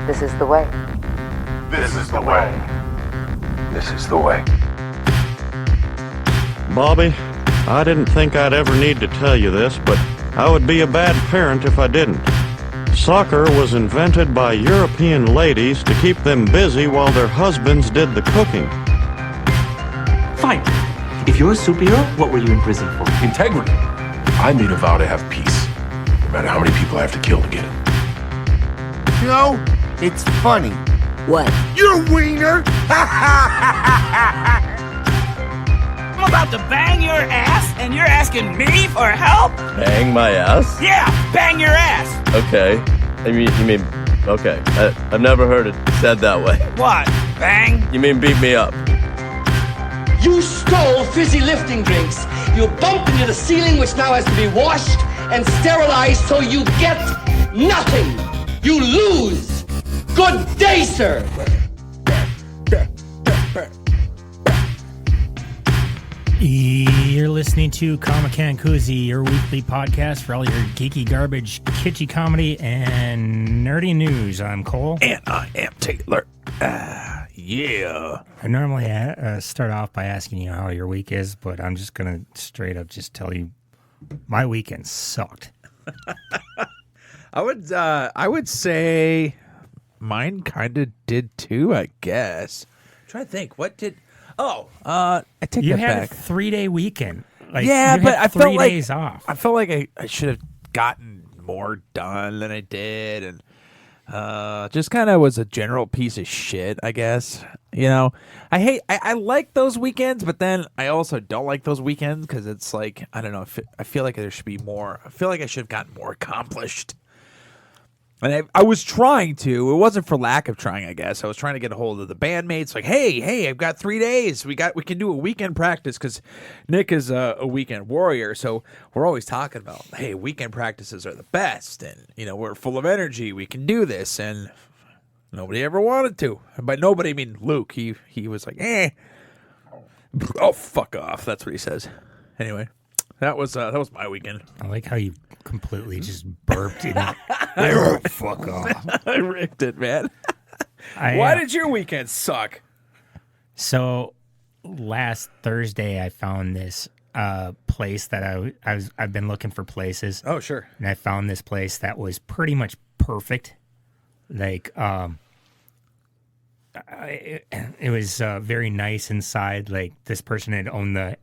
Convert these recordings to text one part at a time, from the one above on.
This is the way. This is the way. This is the way. Bobby, I didn't think I'd ever need to tell you this, but I would be a bad parent if I didn't. Soccer was invented by European ladies to keep them busy while their husbands did the cooking. Fine. If you're a superhero, what were you in prison for? Integrity. I made a vow to have peace, no matter how many people I have to kill to get it. You know, it's funny. What? You're a wiener! I'm about to bang your ass, and you're asking me for help? Bang my ass? Yeah, bang your ass! Okay. You mean, okay. I've never heard it said that way. What, bang? You mean beat me up? You stole fizzy lifting drinks. You bumped into the ceiling, which now has to be washed and sterilized, so you get nothing. You lose. Good day, sir. You're listening to Comic Can Coozie, your weekly podcast for all your geeky garbage, kitschy comedy, and nerdy news. I'm Cole. And I am Tayler. Yeah. I normally start off by asking you how your week is, but I'm just going to straight up just tell you my weekend sucked. I would say mine kind of did too, I guess. I'm trying to think. What did... I take you that had back. a 3-day weekend. Like, yeah, but I felt 3 like days off. I felt like I should have gotten more done than I did, and just kind of was a general piece of shit, I guess. You know, I like those weekends, but then I also don't like those weekends because it's like, I don't know. I feel like there should be more. I feel like I should have gotten more accomplished. And I was trying to. It wasn't for lack of trying, I guess. I was trying to get a hold of the bandmates. Like, hey, I've got 3 days. We can do a weekend practice because Nick is a weekend warrior. So we're always talking about, hey, weekend practices are the best, and we're full of energy. We can do this, and nobody ever wanted to. And by nobody, I mean Luke. He was like, oh, fuck off. That's what he says. Anyway, that was my weekend. I like how you completely just burped in it. Oh, fuck off. I ripped it, man. Why did your weekend suck? So last Thursday I found this place that I've been looking for places. Oh, sure. And I found this place that was pretty much perfect. Like it was very nice inside. Like this person had owned it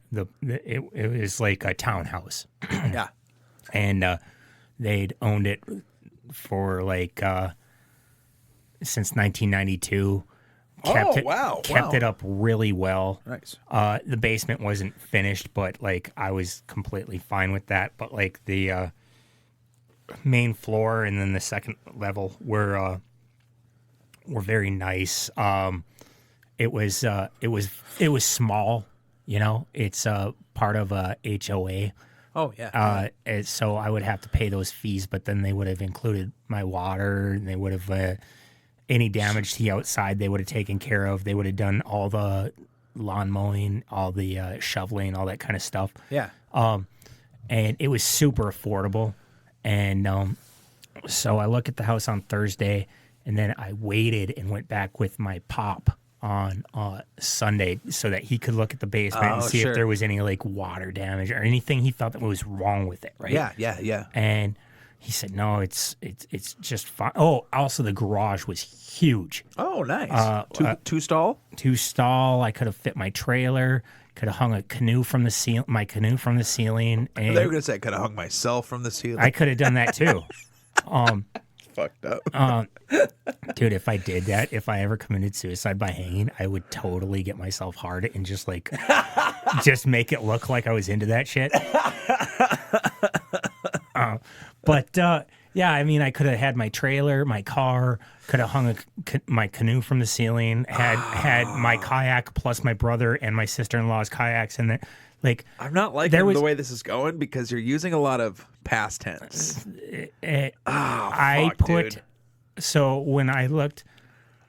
was like a townhouse. Yeah. And they'd owned it for like since 1992. Kept it up really well. Nice. The basement wasn't finished, but like I was completely fine with that. But like the main floor and then the second level were very nice. It was small. It's part of a HOA. Oh, yeah. So I would have to pay those fees, but then they would have included my water, and they would have any damage to the outside they would have taken care of. They would have done all the lawn mowing, all the shoveling, all that kind of stuff. Yeah. And it was super affordable. And so I look at the house on Thursday, and then I waited and went back with my pop on Sunday so that he could look at the basement and see if there was any like water damage or anything he thought that was wrong with it, right? Yeah. And he said, no, it's just fine. Oh, also the garage was huge. Oh, nice. Two stall? 2 stall. I could have fit my trailer. Could have hung a canoe from the ceiling. My canoe from the ceiling. And they were gonna say I could have hung myself from the ceiling. I could have done that too. Fucked up. Dude, if I did that, if I ever committed suicide by hanging, I would totally get myself hard and just like, just make it look like I was into that shit. Yeah, I mean, I could have had my trailer, my car, could have hung my canoe from the ceiling, had my kayak plus my brother and my sister-in-law's kayaks in there. Like, I'm not liking the way this is going because you're using a lot of past tense. Dude. So when I looked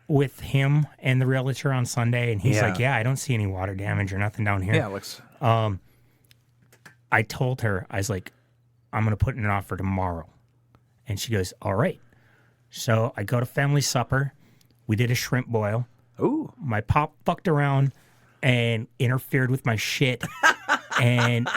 with him and the realtor on Sunday, and he's like, yeah, I don't see any water damage or nothing down here. Yeah, it looks... I told her, I was like, I'm going to put in an offer tomorrow. And she goes, all right. So I go to family supper. We did a shrimp boil. Ooh. My pop fucked around and interfered with my shit. and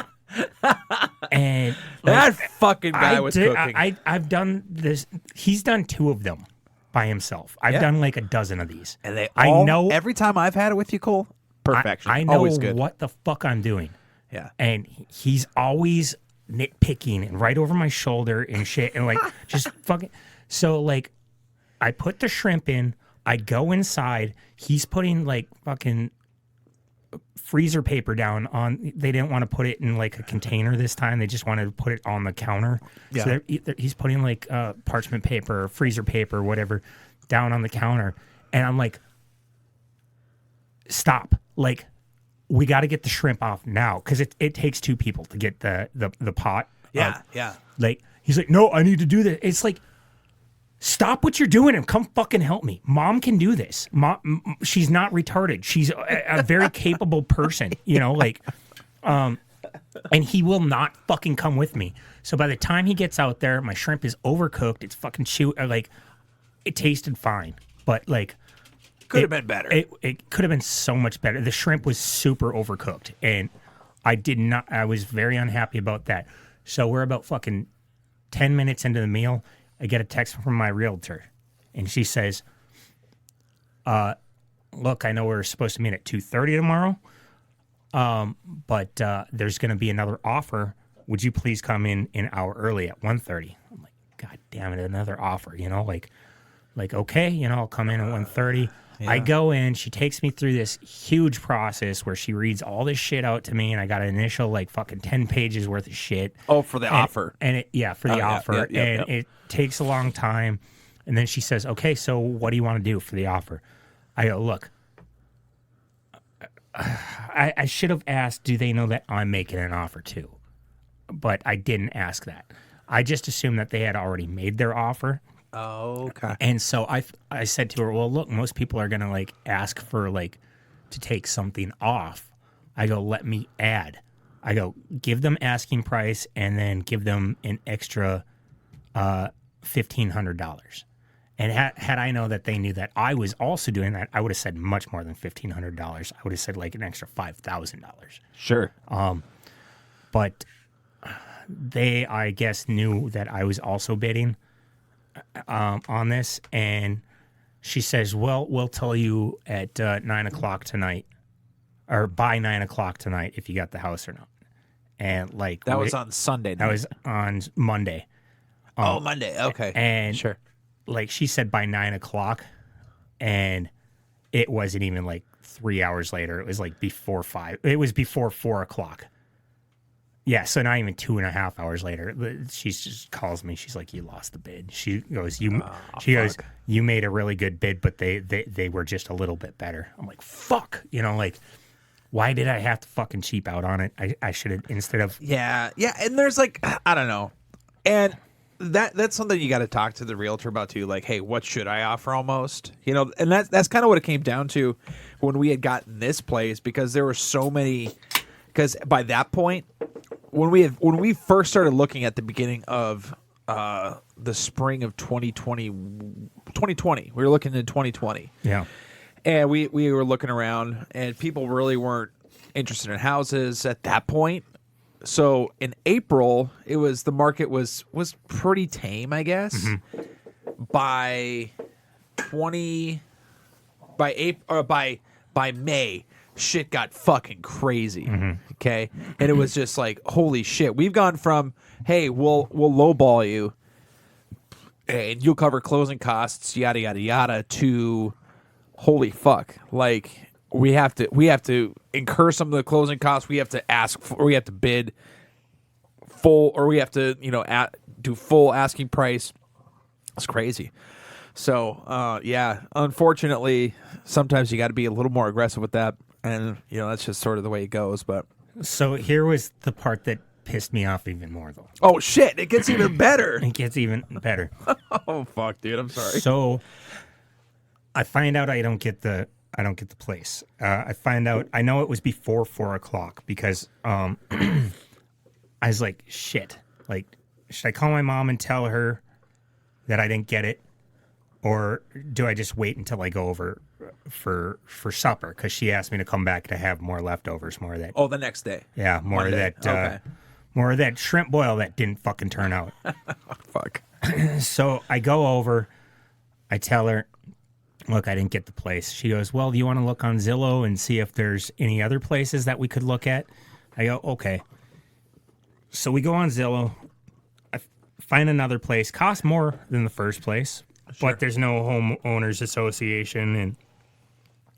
That fucking guy was cooking. I've done this. He's done 2 of them by himself. I've done like a dozen of these. And they I all, know every time I've had it with you, Cole, perfection. I know Always good. what the fuck I'm doing. Yeah. And he's always nitpicking and right over my shoulder and shit and like just fucking. So like, I put the shrimp in. I go inside. He's putting like fucking freezer paper down on. They didn't want to put it in like a container this time. They just wanted to put it on the counter. Yeah. So he's putting like parchment paper, freezer paper, whatever, down on the counter, and I'm like, stop! Like, we got to get the shrimp off now because it takes 2 people to get the pot. Yeah, yeah. Like he's like, no, I need to do this. It's like, stop what you're doing and come fucking help me. Mom can do this. Mom, she's not retarded. She's a very capable person, you know, like, and he will not fucking come with me. So by the time he gets out there, my shrimp is overcooked. It's fucking like, it tasted fine, but like, could have been better. It could have been so much better. The shrimp was super overcooked, and I was very unhappy about that. So we're about fucking 10 minutes into the meal. I get a text from my realtor, and she says, look, I know we're supposed to meet at 2:30 tomorrow, but there's going to be another offer. Would you please come in an hour early at 1:30? I'm like, God damn it, another offer, you know, like okay, you know, I'll come in at 1:30. Yeah. I go in, she takes me through this huge process where she reads all this shit out to me, and I got an initial like fucking 10 pages worth of shit. Oh, for the offer. And for the offer. It takes a long time. And then she says, okay, so what do you want to do for the offer? I go, look, I should have asked, do they know that I'm making an offer too? But I didn't ask that. I just assumed that they had already made their offer. Oh, okay. And so I said to her, well, look, most people are going to like ask for like to take something off. I go, let me add. I go, give them asking price and then give them an extra $1,500. And had I know that they knew that I was also doing that, I would have said much more than $1,500. I would have said like an extra $5,000. Sure. But they, I guess, knew that I was also bidding on this, and she says, well, we'll tell you at 9 o'clock tonight, or by 9 o'clock tonight if you got the house or not. And like that was on Sunday. That was on Monday. Monday. Okay. And sure. Like she said by 9 o'clock, and it wasn't even like 3 hours later. It was like before 5. It was before 4 o'clock. Yeah, so not even 2.5 hours later, she just calls me. She's like, "You lost the bid." She goes, goes, "You made a really good bid, but they were just a little bit better." I'm like, "Fuck," you know, like, why did I have to fucking cheap out on it? I should have instead of yeah. And there's like, I don't know, and that's something you got to talk to the realtor about too. Like, hey, what should I offer? Almost, you know, and that's kind of what it came down to when we had gotten this place, because there were so many. Because by that point, when we first started looking at the beginning of the spring of 2020, we were looking in 2020. Yeah. And we were looking around, and people really weren't interested in houses at that point. So in April, the market was pretty tame, I guess. Mm-hmm. By May, shit got fucking crazy. Mm-hmm. Okay, and it was just like, holy shit. We've gone from, hey, we'll lowball you, and you'll cover closing costs, yada yada yada, to holy fuck, like we have to incur some of the closing costs. We have to ask for, or we have to bid full, or we have to do full asking price. It's crazy. So yeah, unfortunately, sometimes you got to be a little more aggressive with that, and that's just sort of the way it goes. But so here was the part that pissed me off even more, though. Oh shit! It gets even better. It gets even better. Oh fuck, dude! I'm sorry. So I find out I don't get the place. I find out, I know it was before 4 o'clock because I was like, shit. Like, should I call my mom and tell her that I didn't get it? or do I just wait until I go over for supper? Because she asked me to come back to have more leftovers, more of that. Oh, the next day. Yeah, more Monday. of that. More of that shrimp boil that didn't fucking turn out. Fuck. So I go over. I tell her, look, I didn't get the place. She goes, well, do you want to look on Zillow and see if there's any other places that we could look at? I go, okay. So we go on Zillow. I find another place. Costs more than the first place, but there's no homeowners association,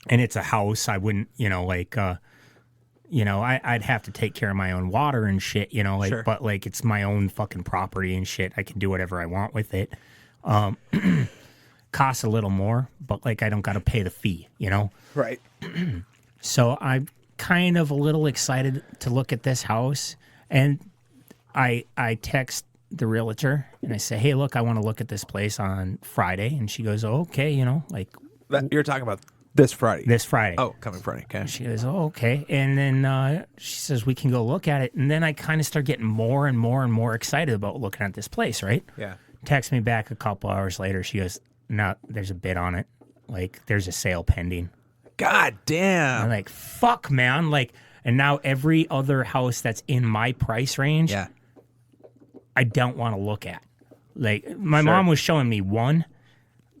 and it's a house. I wouldn't, I'd have to take care of my own water and shit, but like it's my own fucking property and shit. I can do whatever I want with it. Costs a little more, but like I don't got to pay the fee, Right. So I'm kind of a little excited to look at this house, and I text the realtor and I say, hey, look, I want to look at this place on Friday, and she goes, oh, okay, You're talking about this Friday. This Friday. Oh, coming Friday. Okay. She goes, oh, okay. And then she says, we can go look at it. And then I kind of start getting more and more and more excited about looking at this place, right? Yeah. Text me back a couple hours later. She goes, no, there's a bid on it. Like, there's a sale pending. God damn. I'm like, fuck, man. Like, and now every other house that's in my price range, I don't want to look at. Like, my mom was showing me one,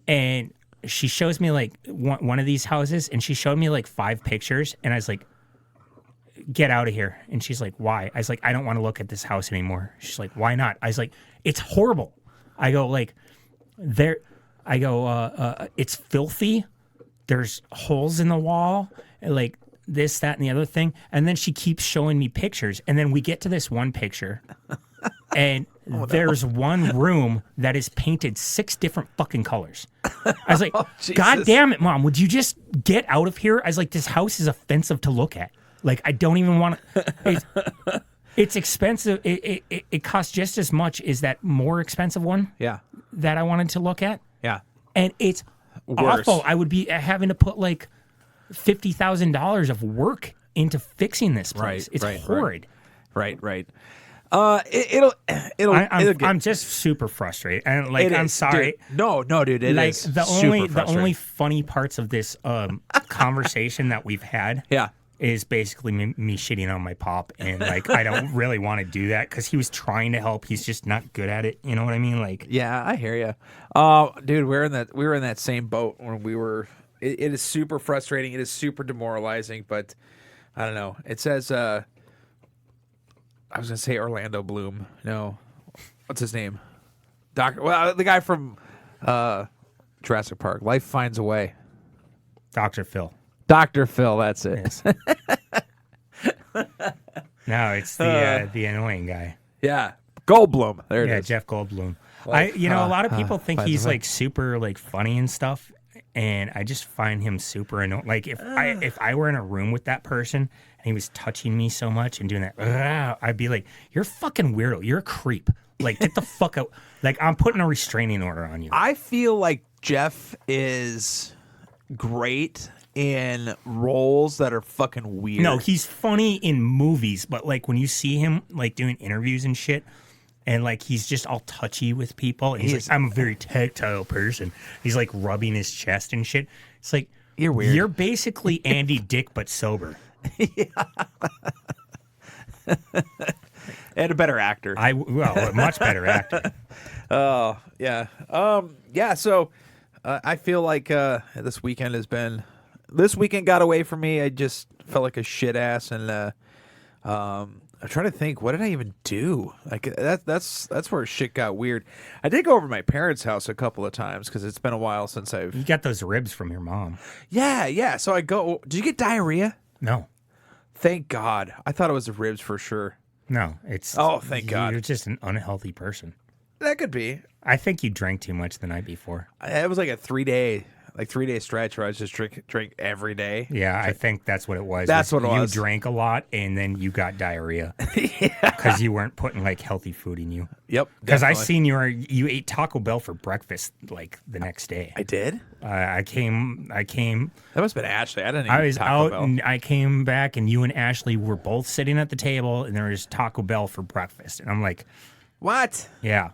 and she shows me like one of these houses, and she showed me like 5 pictures, and I was like, get out of here. And she's like, why? I was like, I don't want to look at this house anymore. She's like, why not? I was like, it's horrible. I go, like, it's filthy. There's holes in the wall, like this, that, and the other thing. And then she keeps showing me pictures. And then we get to this one picture, and there's one room that is painted 6 different fucking colors. I was like, God damn it, Mom, would you just get out of here? I was like, this house is offensive to look at. Like, I don't even want to. It's expensive. It costs just as much as that more expensive one. Yeah. That I wanted to look at. Yeah. And it's awful. I would be having to put like $50,000 of work into fixing this place. It's horrid. Right. I'm just super frustrated, and like I'm sorry. Dude. No, dude. It like is the super only funny parts of this conversation that we've had. Yeah. Is basically me shitting on my pop, and like I don't really want to do that because he was trying to help. He's just not good at it. You know what I mean? Like, yeah, I hear you. Dude, we were in that same boat when we were. It is super frustrating. It is super demoralizing. But I don't know. It says I was gonna say Orlando Bloom. No, what's his name? The guy from Jurassic Park. Life Finds a Way. Dr. Phil. Dr. Phil, that's it. Yes. No, it's the annoying guy. Yeah, Goldblum. There it is. Jeff Goldblum. A lot of people think he's way. like super like funny and stuff, and I just find him super annoying. Like if I were in a room with that person and he was touching me so much and doing that, I'd be like, "You're a fucking weirdo. You're a creep. Like get the fuck out. Like I'm putting a restraining order on you." I feel like Jeff is great in roles that are fucking weird. No, he's funny in movies, but like when you see him like doing interviews and shit, and like he's just all touchy with people, and he's like, I'm a very tactile person. He's like rubbing his chest and shit. It's like, you're weird. You're basically Andy Dick but sober. And a better actor. A much better actor. Oh, yeah. Yeah, so I feel like this weekend got away from me. I just felt like a shit ass, and I'm trying to think, what did I even do? Like that's where shit got weird. I did go over to my parents' house a couple of times because it's been a while since I've. You got those ribs from your mom. Yeah. So I go. Did you get diarrhea? No. Thank God. I thought it was the ribs for sure. No, it's. Oh, thank God. You're just an unhealthy person. That could be. I think you drank too much the night before. It was like a 3-day stretch where I was just drink every day. Yeah, I think that's what it was. That's what it was. You drank a lot and then you got diarrhea. Because you weren't putting like healthy food in you. Yep. Because I seen you ate Taco Bell for breakfast like the next day. I did? I came. That must have been Ashley. I didn't eat I was Taco out Bell. and I came back and you and Ashley were both sitting at the table and there was Taco Bell for breakfast. And I'm like, what? Yeah.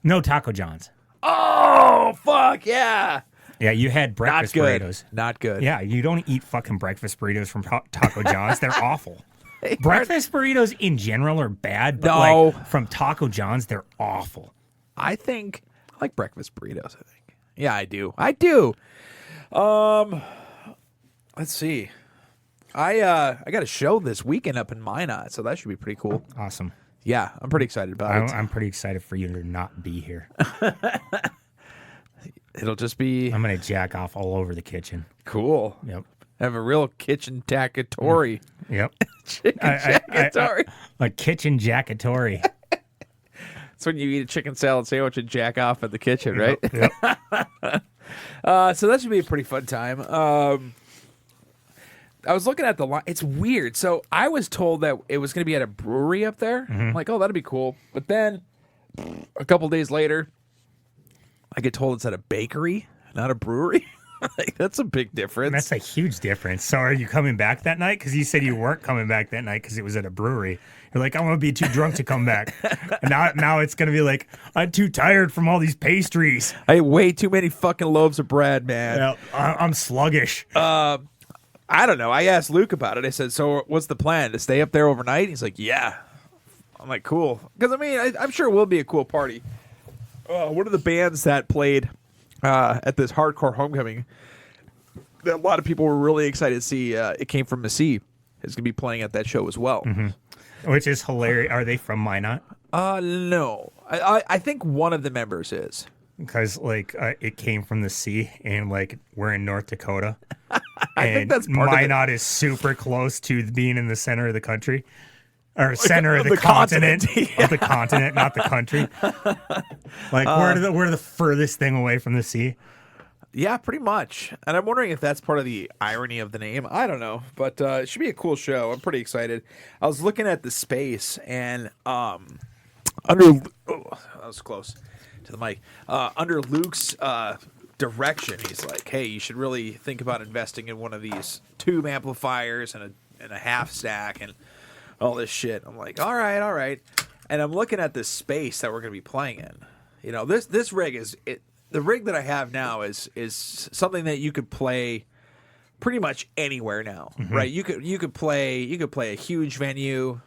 No Taco John's. Oh! Oh fuck yeah! Yeah, you had breakfast Not good. burritos. Not good. Yeah, you don't eat fucking breakfast burritos from Taco John's. They're awful. Breakfast burritos in general are bad, but No. like from Taco John's, they're awful. I think I like breakfast burritos. I think. Yeah, I do. I do. Let's see. I got a show this weekend up in Minot, so that should be pretty cool. Awesome. Yeah, I'm pretty excited about it. I'm pretty excited for you to not be here. It'll just be I'm gonna jack off all over the kitchen. cool. Yep. Have a real kitchen tackatory. Yep. Chicken jackatory. A kitchen jackatory. That's when you eat a chicken salad sandwich and jack off in the kitchen, right? Yep. So that should be a pretty fun time. I was looking at the line. It's weird. So I was told that it was going to be at a brewery up there. I'm like, oh, that'd be cool. But then a couple days later, I get told it's at a bakery, not a brewery. Like, that's a big difference. That's a huge difference. So are you coming back that night? Because you said you weren't coming back that night because it was at a brewery. You're like, I'm going to be too drunk to come back. And now it's going to be like, I'm too tired from all these pastries. I ate way too many fucking loaves of bread, man. Yeah, I'm sluggish. I don't know. I asked Luke about it. I said, so what's the plan? To stay up there overnight? He's like, yeah. I'm like, cool. Because, I mean, I'm sure it will be a cool party. One of the bands that played at this hardcore homecoming that a lot of people were really excited to see, It Came From the Sea, is going to be playing at that show as well. Which is hilarious. Are they from Minot? No. I think one of the members is. Because, like, it came from the sea, and, like, we're in North Dakota. I think that's part Minot of it. is super close to being in the center of the country. Or center of of the, the continent. continent. Of the continent, not the country. Like, we're the furthest thing away from the sea. Yeah, pretty much. And I'm wondering if that's part of the irony of the name. I don't know. But it should be a cool show. I'm pretty excited. I was looking at the space, and that was close to the mic. Under Luke's direction, he's like, hey, you should really think about investing in one of these tube amplifiers and a half stack and all this shit. I'm like, all right. And I'm looking at this space that we're going to be playing in. You know, this rig the rig that I have now is something that you could play pretty much anywhere now, right? You could play a huge venue,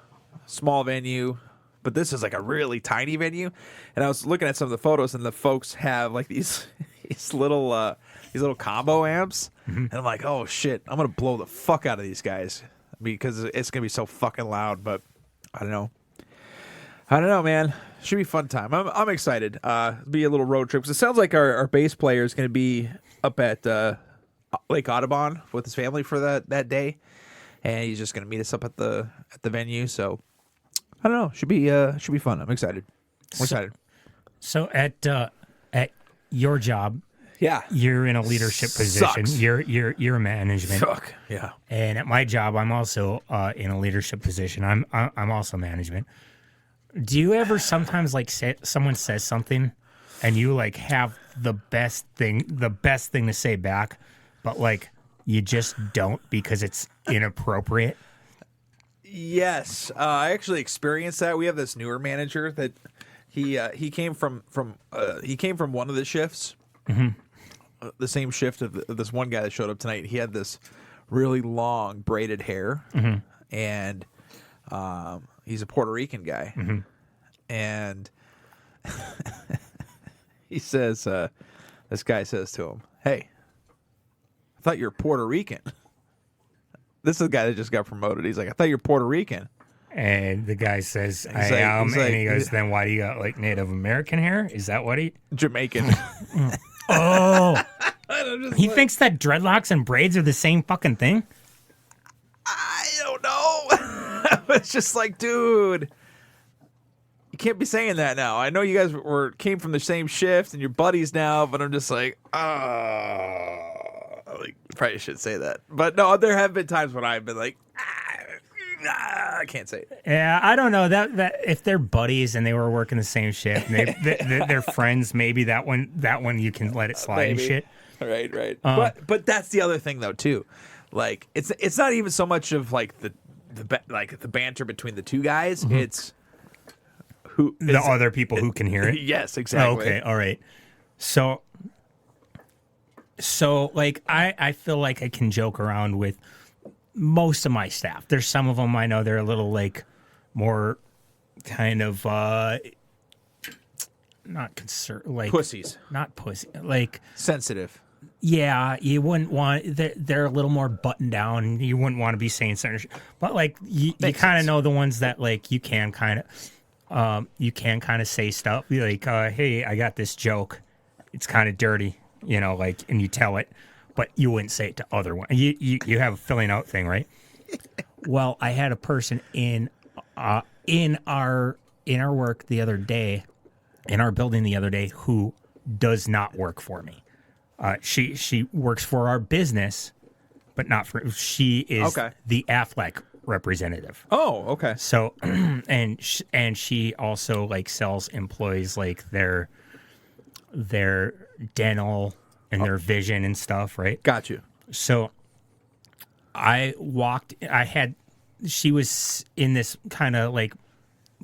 small venue, but this is like a really tiny venue. And I was looking at some of the photos, and the folks have like these little combo amps, and I'm like, oh shit, I'm gonna blow the fuck out of these guys because it's gonna be so fucking loud. But I don't know, man. Should be a fun time. I'm excited. Be a little road trip. 'Cause it sounds like our bass player is going to be up at Lake Audubon with his family for that day, and he's just going to meet us up at the venue. So I don't know. Should be fun. I'm excited. So at your job, Yeah. you're in a leadership position. Sucks. You're management. Fuck. Yeah. And at my job, I'm also in a leadership position. I'm also management. Do you ever sometimes like someone says something, and you like have the best thing to say back, but like you just don't because it's inappropriate? Yes, I actually experienced that. We have this newer manager that he came from one of the shifts, the same shift of this one guy that showed up tonight. He had this really long braided hair, and he's a Puerto Rican guy, and he says, this guy says to him, "Hey, I thought you're Puerto Rican." This is the guy that just got promoted. He's like, "I thought you're Puerto Rican." And the guy says, "I like- am," he's and like- he goes, "Then why do you got like Native American hair? Is that what he?" Jamaican. Oh, I'm just he like, thinks that dreadlocks and braids are the same fucking thing. I don't know. It's just like, dude, you can't be saying that now. I know you guys came from the same shift and you're buddies now, but I'm just like, like, probably should say that. But no, there have been times when I've been like, I can't say it. Yeah, I don't know that if they're buddies and they were working the same shift, and they're friends. Maybe that one you can let it slide and Maybe. shit. Right. But that's the other thing though too. Like it's not even so much of like the banter between the two guys. It's The other people who can hear it. Yes, exactly. Okay, all right. So So, like, I feel like I can joke around with most of my staff. There's some of them I know they're a little, like, more kind of, not concerned, like... Pussies. Not pussy. Like... Sensitive. Yeah, you wouldn't want... They're a little more buttoned down. You wouldn't want to be saying certain shit. But, like, you kind of know the ones that, like, you can kind of say stuff. Like, hey, I got this joke. It's kind of dirty, you know, like, and you tell it. But you wouldn't say it to other ones. You have a filling out thing, right? Well, I had a person in our work the other day, in our building the other day, who does not work for me. She works for our business, but not for. She is the Affleck representative. Oh, okay. So, and she also like sells employees like their dental and their vision and stuff, right? Got you. So she was in this kind of like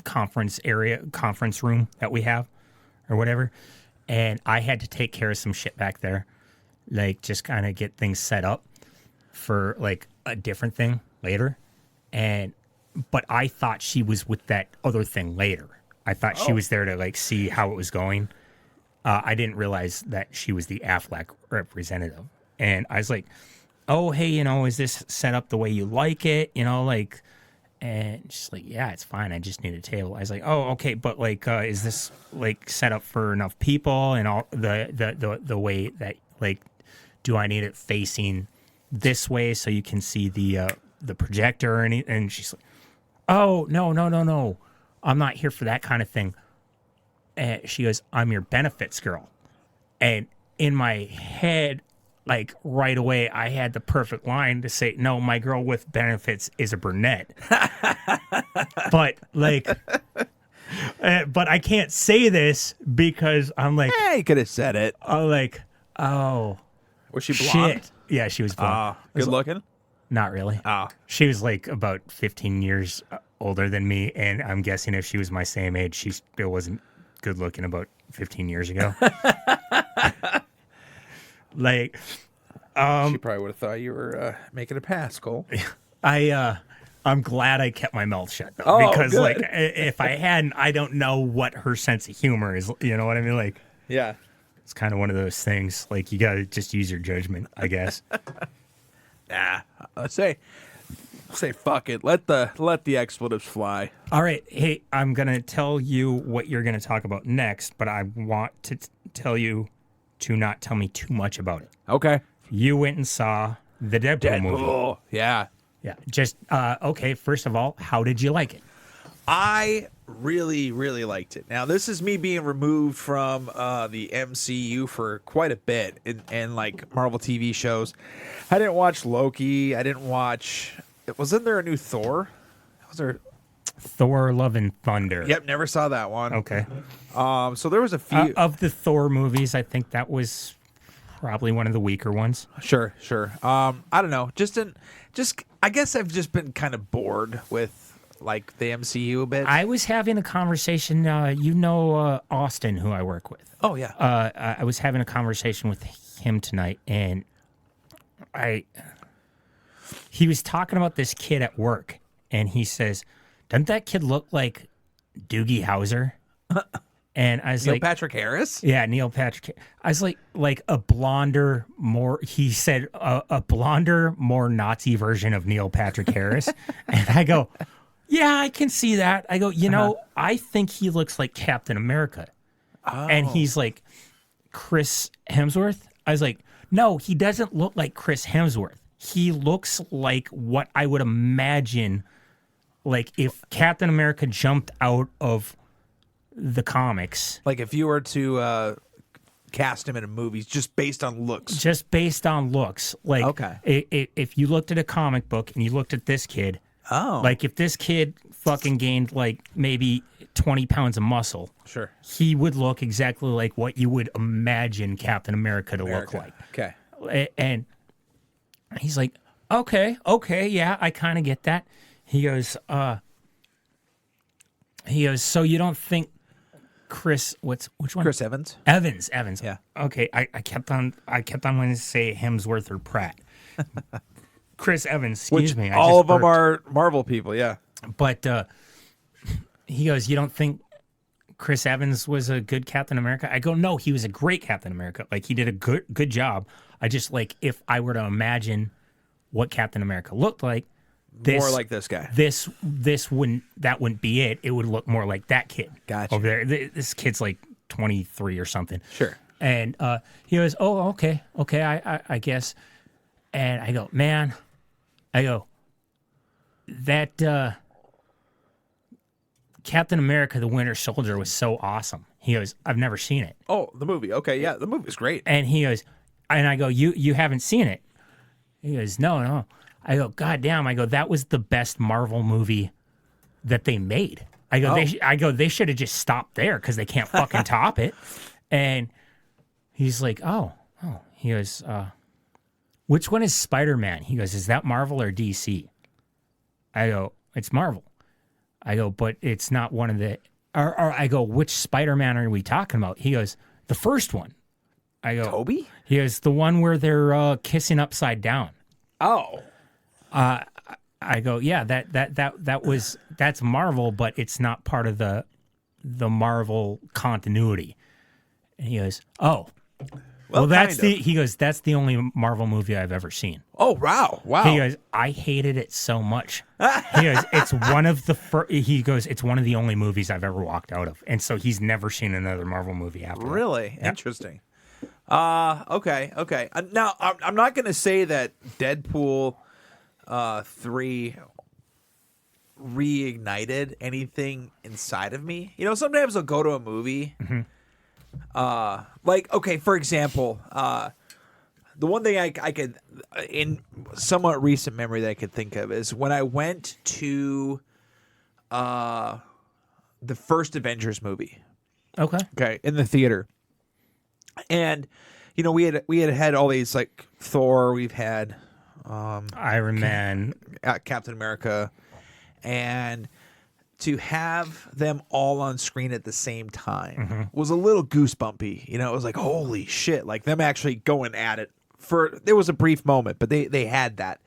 conference room that we have or whatever. And I had to take care of some shit back there, like just kind of get things set up for like a different thing later. But I thought she was with that other thing later. I thought she was there to like see how it was going. I didn't realize that she was the Affleck representative. And I was like, oh, hey, you know, is this set up the way you like it? You know, like, and she's like, yeah, it's fine. I just need a table. I was like, oh, okay. But like, is this like set up for enough people and all the way that like, do I need it facing this way so you can see the projector or anything? And she's like, oh, no. I'm not here for that kind of thing. And she goes, I'm your benefits girl. And in my head, like right away, I had the perfect line to say, no, my girl with benefits is a brunette. But like, but I can't say this because I'm like, you could have said it. I'm like, oh. Was she blonde? Shit. Yeah, she was blonde. Good looking? Not really. Oh. She was like about 15 years older than me. And I'm guessing if she was my same age, she still wasn't good looking about 15 years ago. Like, she probably would have thought you were making a pass, Cole. I'm glad I kept my mouth shut though, because good. like if I hadn't, I don't know what her sense of humor is. You know what I mean? Like, Yeah. it's kind of one of those things. Like you gotta just use your judgment, I guess. Nah. Let's say fuck it. Let the expletives fly. All right, hey, I'm gonna tell you what you're gonna talk about next, but I want to tell you to not tell me too much about it. Okay. You went and saw the Deadpool movie. Yeah. Yeah. Just okay. First of all, how did you like it? I really, really liked it. Now, this is me being removed from the MCU for quite a bit and like Marvel TV shows. I didn't watch Loki. I didn't watch. Wasn't there a new Thor? Was there? Thor: Love and Thunder. Yep, never saw that one. Okay. So there was a few of the Thor movies. I think that was probably one of the weaker ones. Sure. I don't know. I guess I've just been kind of bored with like the MCU a bit. I was having a conversation. Austin, who I work with. Oh yeah. I was having a conversation with him tonight, and he was talking about this kid at work, and he says, "Doesn't that kid look like Doogie Howser?" And I was Neil like, Patrick Harris? Yeah, Neil Patrick. I was like a blonder, more, he said, a blonder, more Nazi version of Neil Patrick Harris. And I go, yeah, I can see that. I go, I think he looks like Captain America. Oh. And he's like, Chris Hemsworth? I was like, no, he doesn't look like Chris Hemsworth. He looks like what I would imagine, like if Captain America jumped out of the comics. Like if you were to cast him in a movie just based on looks. Just based on looks. Like, okay. If you looked at a comic book and you looked at this kid, like if this kid fucking gained like maybe 20 pounds of muscle, sure, he would look exactly like what you would imagine Captain America to look like. Okay. And he's like, okay, yeah, I kind of get that. He goes, so you don't think Chris, which one? Chris Evans. Evans. Yeah. Okay, I kept on wanting to say Hemsworth or Pratt. Chris Evans, excuse me. All of them are Marvel people, yeah. But he goes, you don't think Chris Evans was a good Captain America? I go, no, he was a great Captain America. Like, he did a good job. I just, like, if I were to imagine what Captain America looked like, More like this guy. This wouldn't be it. It would look more like that kid. Gotcha. Over there. This kid's like 23 or something. Sure. And he goes, oh, okay, I guess. And I go, man, that Captain America, the Winter Soldier was so awesome. He goes, I've never seen it. Oh, the movie. Okay, yeah, the movie's great. And he goes, and I go, you haven't seen it? He goes, no. I go, God damn. I go, that was the best Marvel movie that they made. I go, they should have just stopped there because they can't fucking top it. And he's like, oh. He goes, which one is Spider-Man? He goes, is that Marvel or DC? I go, it's Marvel. I go, but it's not one of the. Or I go, which Spider-Man are we talking about? He goes, the first one. I go, Toby? He goes, the one where they're kissing upside down. Oh. I go, yeah, that's Marvel, but it's not part of the Marvel continuity. And he goes, oh, well that's he goes, that's the only Marvel movie I've ever seen. Oh, wow. He goes, I hated it so much. He goes, it's one of the he goes, it's one of the only movies I've ever walked out of, and so he's never seen another Marvel movie after. Really? Yeah. Interesting. Okay. Now, I'm not going to say that Deadpool 3 reignited anything inside of me. You know, sometimes I'll go to a movie. Like, okay, for example, the one thing I could, in somewhat recent memory that I could think of is when I went to the first Avengers movie. Okay, in the theater. And, you know, we had all these, like, Thor, we've had Iron Man, Captain America, and to have them all on screen at the same time was a little goosebumpy. You know, it was like, holy shit, like them actually going at it there was a brief moment, but they had that.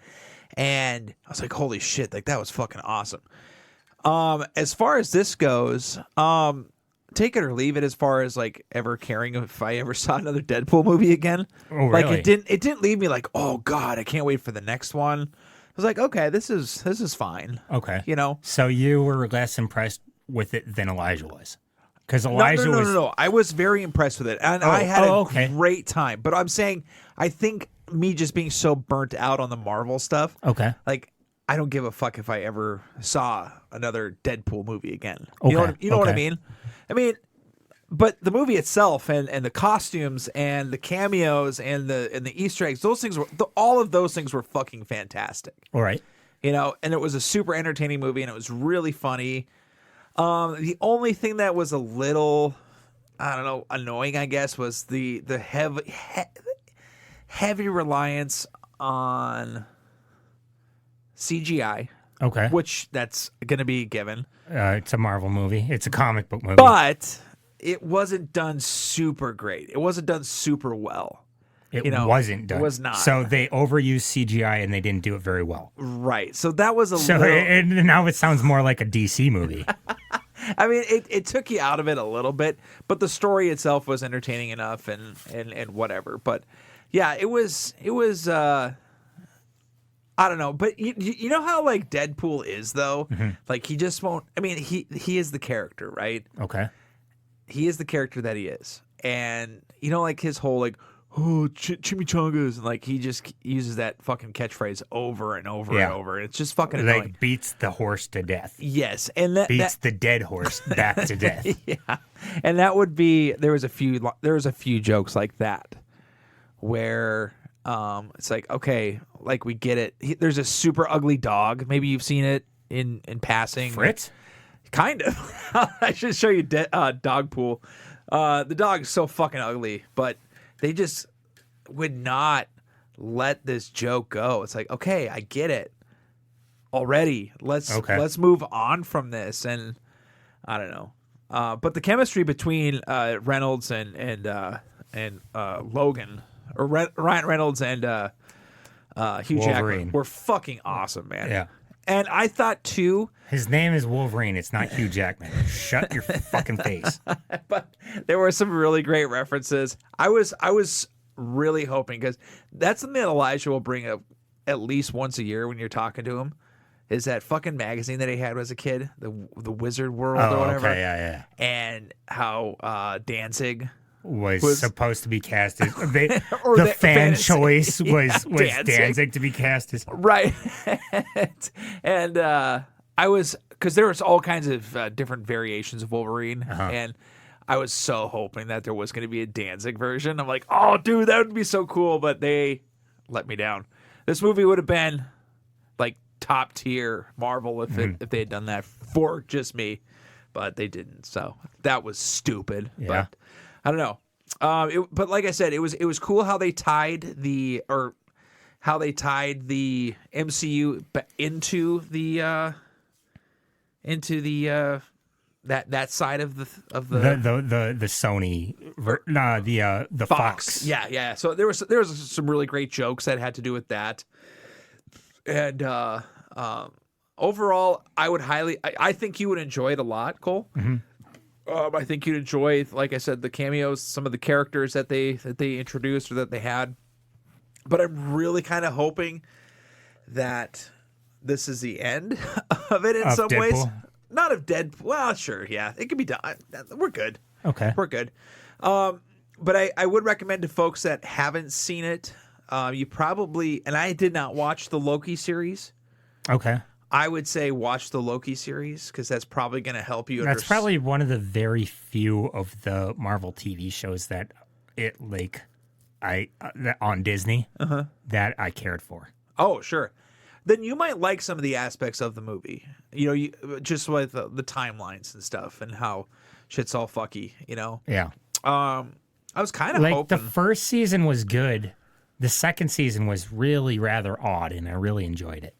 And I was like, holy shit, like that was fucking awesome. As far as this goes, take it or leave it as far as like ever caring if I ever saw another Deadpool movie again. Oh, really? Like it didn't leave me like, oh God, I can't wait for the next one. I was like, okay, this is fine. Okay. You know? So you were less impressed with it than Elijah was. Because Elijah was. No. I was very impressed with it. And I had a great time. But I'm saying, I think me just being so burnt out on the Marvel stuff. Okay. Like, I don't give a fuck if I ever saw another Deadpool movie again. Okay. You know what I mean? I mean, but the movie itself and the costumes and the cameos and the Easter eggs, those things all of those things were fucking fantastic. All right. You know, and it was a super entertaining movie and it was really funny. The only thing that was a little, I don't know, annoying, I guess, was the heavy reliance on CGI. Okay. Which that's going to be given. It's a Marvel movie. It's a comic book movie. But it wasn't done super great. It wasn't done super well. It wasn't done. It was not. So they overused CGI and they didn't do it very well. Right. So that was little... and now it sounds more like a DC movie. I mean, it took you out of it a little bit, but the story itself was entertaining enough and whatever. But yeah, it was I don't know, but you know how like Deadpool is though? Mm-hmm. Like he just won't. I mean, he is the character, right? Okay. He is the character that he is, and you know, like his whole like chimichangas, and like he just uses that fucking catchphrase over and over and over. It's just fucking annoying. Like beats the horse to death. Yes, and that beats the dead horse back to death. Yeah, and that would be there was a few jokes like that where. It's like, okay, like we get it. There's a super ugly dog. Maybe you've seen it in passing. Fritz? Kind of. I should show you dog pool. The dog is so fucking ugly, but they just would not let this joke go. It's like, okay, I get it already. Let's move on from this. And I don't know. But the chemistry between Reynolds and Logan, or Ryan Reynolds and Hugh Wolverine. Jackman were fucking awesome, man. Yeah. And I thought too, His name is Wolverine. It's not Hugh Jackman. Shut your fucking face. but there were some really great references. I was really hoping, because that's something that Elijah will bring up at least once a year when you're talking to him, is that fucking magazine that he had as a kid, the Wizard World or whatever. Okay, yeah. And how Danzig Was supposed to be cast as or the fan fantasy. choice was Danzig. Danzig to be cast as. Right. And I was, because there was all kinds of different variations of Wolverine, and I was so hoping that there was going to be a Danzig version. I'm like, oh, dude, that would be so cool, but they let me down. This movie would have been like top tier Marvel if they had done that for just me, but they didn't. So that was stupid. Yeah. But I don't know. But like I said, it was cool how they tied the MCU into the that side of the Sony the Fox. Yeah. So there was some really great jokes that had to do with that, and overall, I think you would enjoy it a lot, Cole. Mm-hmm. I think you'd enjoy, like I said, the cameos, some of the characters that they introduced or that they had. But I'm really kind of hoping that this is the end of it in some ways. Deadpool? Not of Deadpool. Well, sure, yeah, it could be done. We're good. Okay. We're good. But I would recommend to folks that haven't seen it, you probably, and I did not watch the Loki series. Okay. I would say watch the Loki series, because that's probably going to help you. That's probably one of the very few of the Marvel TV shows that on Disney that I cared for. Oh, sure. Then you might like some of the aspects of the movie. You just with the timelines and stuff and how shit's all fucky, Yeah. I was kind of hoping. The first season was good. The second season was really rather odd, and I really enjoyed it.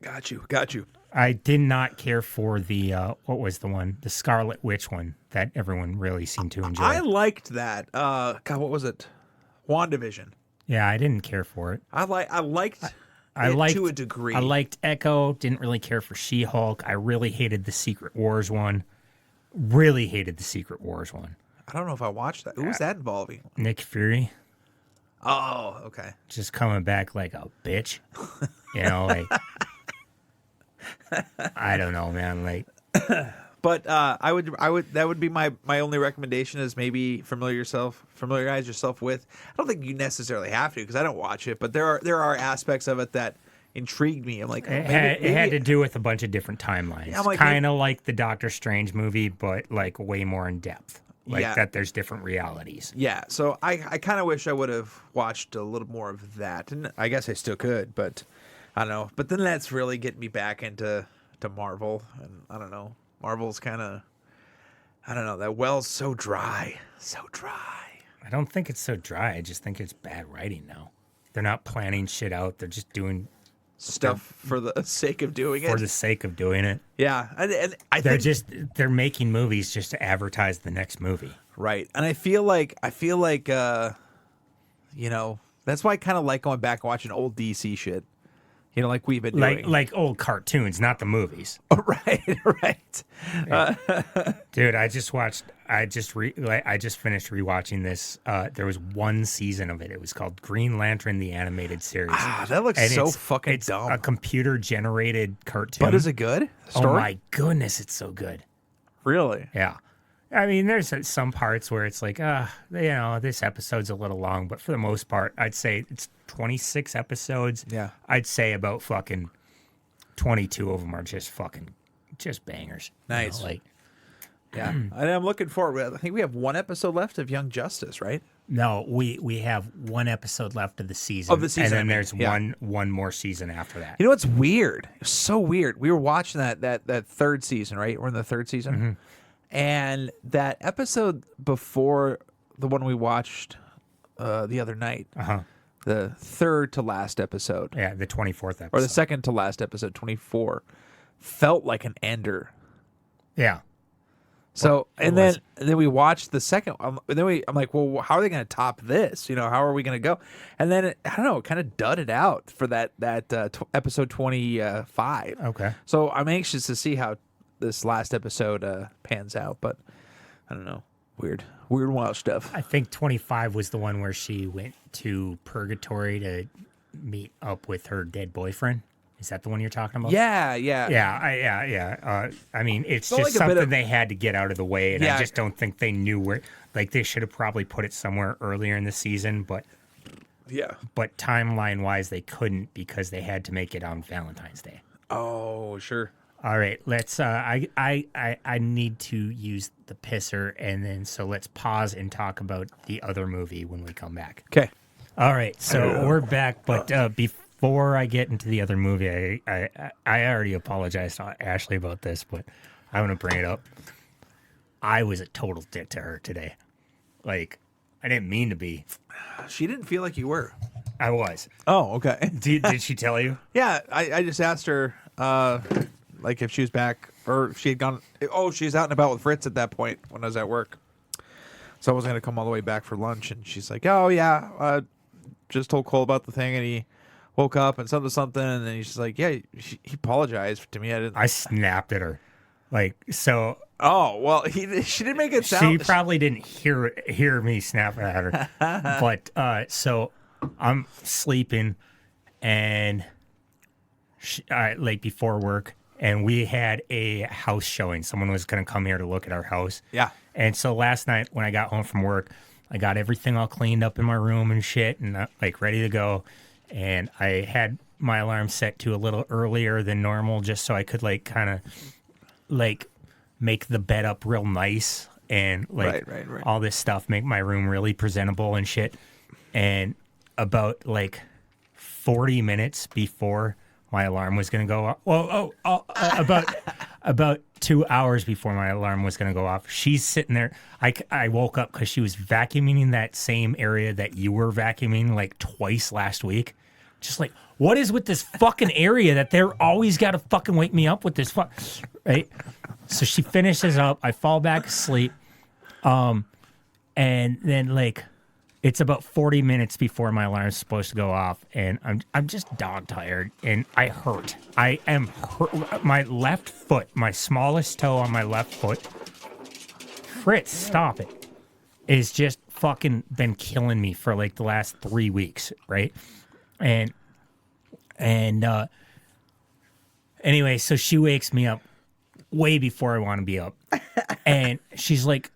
Got you. I did not care for the what was the one, the Scarlet Witch one that everyone really seemed to enjoy. I liked that. God, what was it? WandaVision. Yeah, I didn't care for it. I liked to a degree. I liked Echo. Didn't really care for She-Hulk. I really hated the Secret Wars one. I don't know if I watched that. Who was that involving? Nick Fury. Oh, okay. Just coming back like a bitch. I don't know, man. But I would that would be my only recommendation, is maybe familiarize yourself with. I don't think you necessarily have to, because I don't watch it, but there are aspects of it that intrigued me. I'm like, it had to do with a bunch of different timelines. I'm like, kind of like the Doctor Strange movie, but like way more in depth. That there's different realities. Yeah, so I kind of wish I would have watched a little more of that, and I guess I still could, but I don't know. But then that's really getting me back into Marvel, and I don't know. Marvel's kind of, I don't know. That well's so dry. I don't think it's so dry. I just think it's bad writing now. They're not planning shit out. They're just doing stuff for the sake of doing it. For the sake of doing it. Yeah, and I think they're making movies just to advertise the next movie. Right, and I feel like that's why I kind of like going back and watching old DC shit. Like we've been doing. Like old cartoons, not the movies. Oh, right. Yeah. Dude, I just finished rewatching this. There was one season of it. It was called Green Lantern, the animated series. That looks so fucking it's dumb. a computer-generated cartoon. But is it good? Story? Oh, my goodness, it's so good. Really? Yeah. I mean, there's some parts where it's like, this episode's a little long, but for the most part, I'd say it's 26 episodes. Yeah. I'd say about fucking 22 of them are just bangers. Nice. Yeah. And I'm looking forward. I think we have one episode left of Young Justice, right? No, we have one episode left of the season. And then there's one more season after that. You know what's weird? It's so weird. We were watching that third season, right? We're in the third season. Mm-hmm. And that episode before the one we watched the other night, the third to last episode. Yeah, the 24th episode. Or the second to last episode, 24, felt like an ender. Yeah. So It and was. then we watched the second. And then I'm like, well, how are they going to top this? You know, how are we going to go? And then I don't know, it kind of dudded out for that episode 25. Okay. So I'm anxious to see how this last episode pans out, but I don't know, weird wild stuff. I think 25 was the one where she went to purgatory to meet up with her dead boyfriend. Is that the one you're talking about? Yeah. Yeah. I mean, it's Felt just like a bit something of- they had to get out of the way, and Yeah. I just don't think they knew where. Like, they should have probably put it somewhere earlier in the season, but timeline wise, they couldn't because they had to make it on Valentine's Day. Oh, sure. All right, let's. I need to use the pisser, and then so let's pause and talk about the other movie when we come back. Okay. All right, so we're back, but before I get into the other movie, I already apologized to Ashley about this, but I want to bring it up. I was a total dick to her today. Like, I didn't mean to be. She didn't feel like you were. I was. Oh, okay. Did she tell you? Yeah, I just asked her, like, if she was back or if she had gone. Oh, she was out and about with Fritz at that point when I was at work. So I was going to come all the way back for lunch, and she's like, "Oh yeah, just told Cole about the thing, and he woke up and something, and then he's like, yeah, he apologized to me. I snapped at her, like so. Oh well, she didn't make it sound. She probably didn't hear me snap at her, but so I'm sleeping, and like before work, and we had a house showing. Someone was going to come here to look at our house. Yeah. And so last night when I got home from work, I got everything all cleaned up in my room and shit, and like ready to go. And I had my alarm set to a little earlier than normal, just so I could like kind of like make the bed up real nice and like right. all this stuff, make my room really presentable and shit. And about like 40 minutes before my alarm was going to go off, about 2 hours before my alarm was going to go off, she's sitting there. I woke up because she was vacuuming that same area that you were vacuuming like twice last week. Just like, what is with this fucking area that they're always got to fucking wake me up with this right? So she finishes up. I fall back asleep. And then like, it's about 40 minutes before my alarm is supposed to go off, and I'm just dog tired, and I hurt. I am hurt. My left foot, my smallest toe on my left foot, Fritz, stop it, is just fucking been killing me for like the last 3 weeks, right? And anyway, so she wakes me up way before I want to be up, and she's like,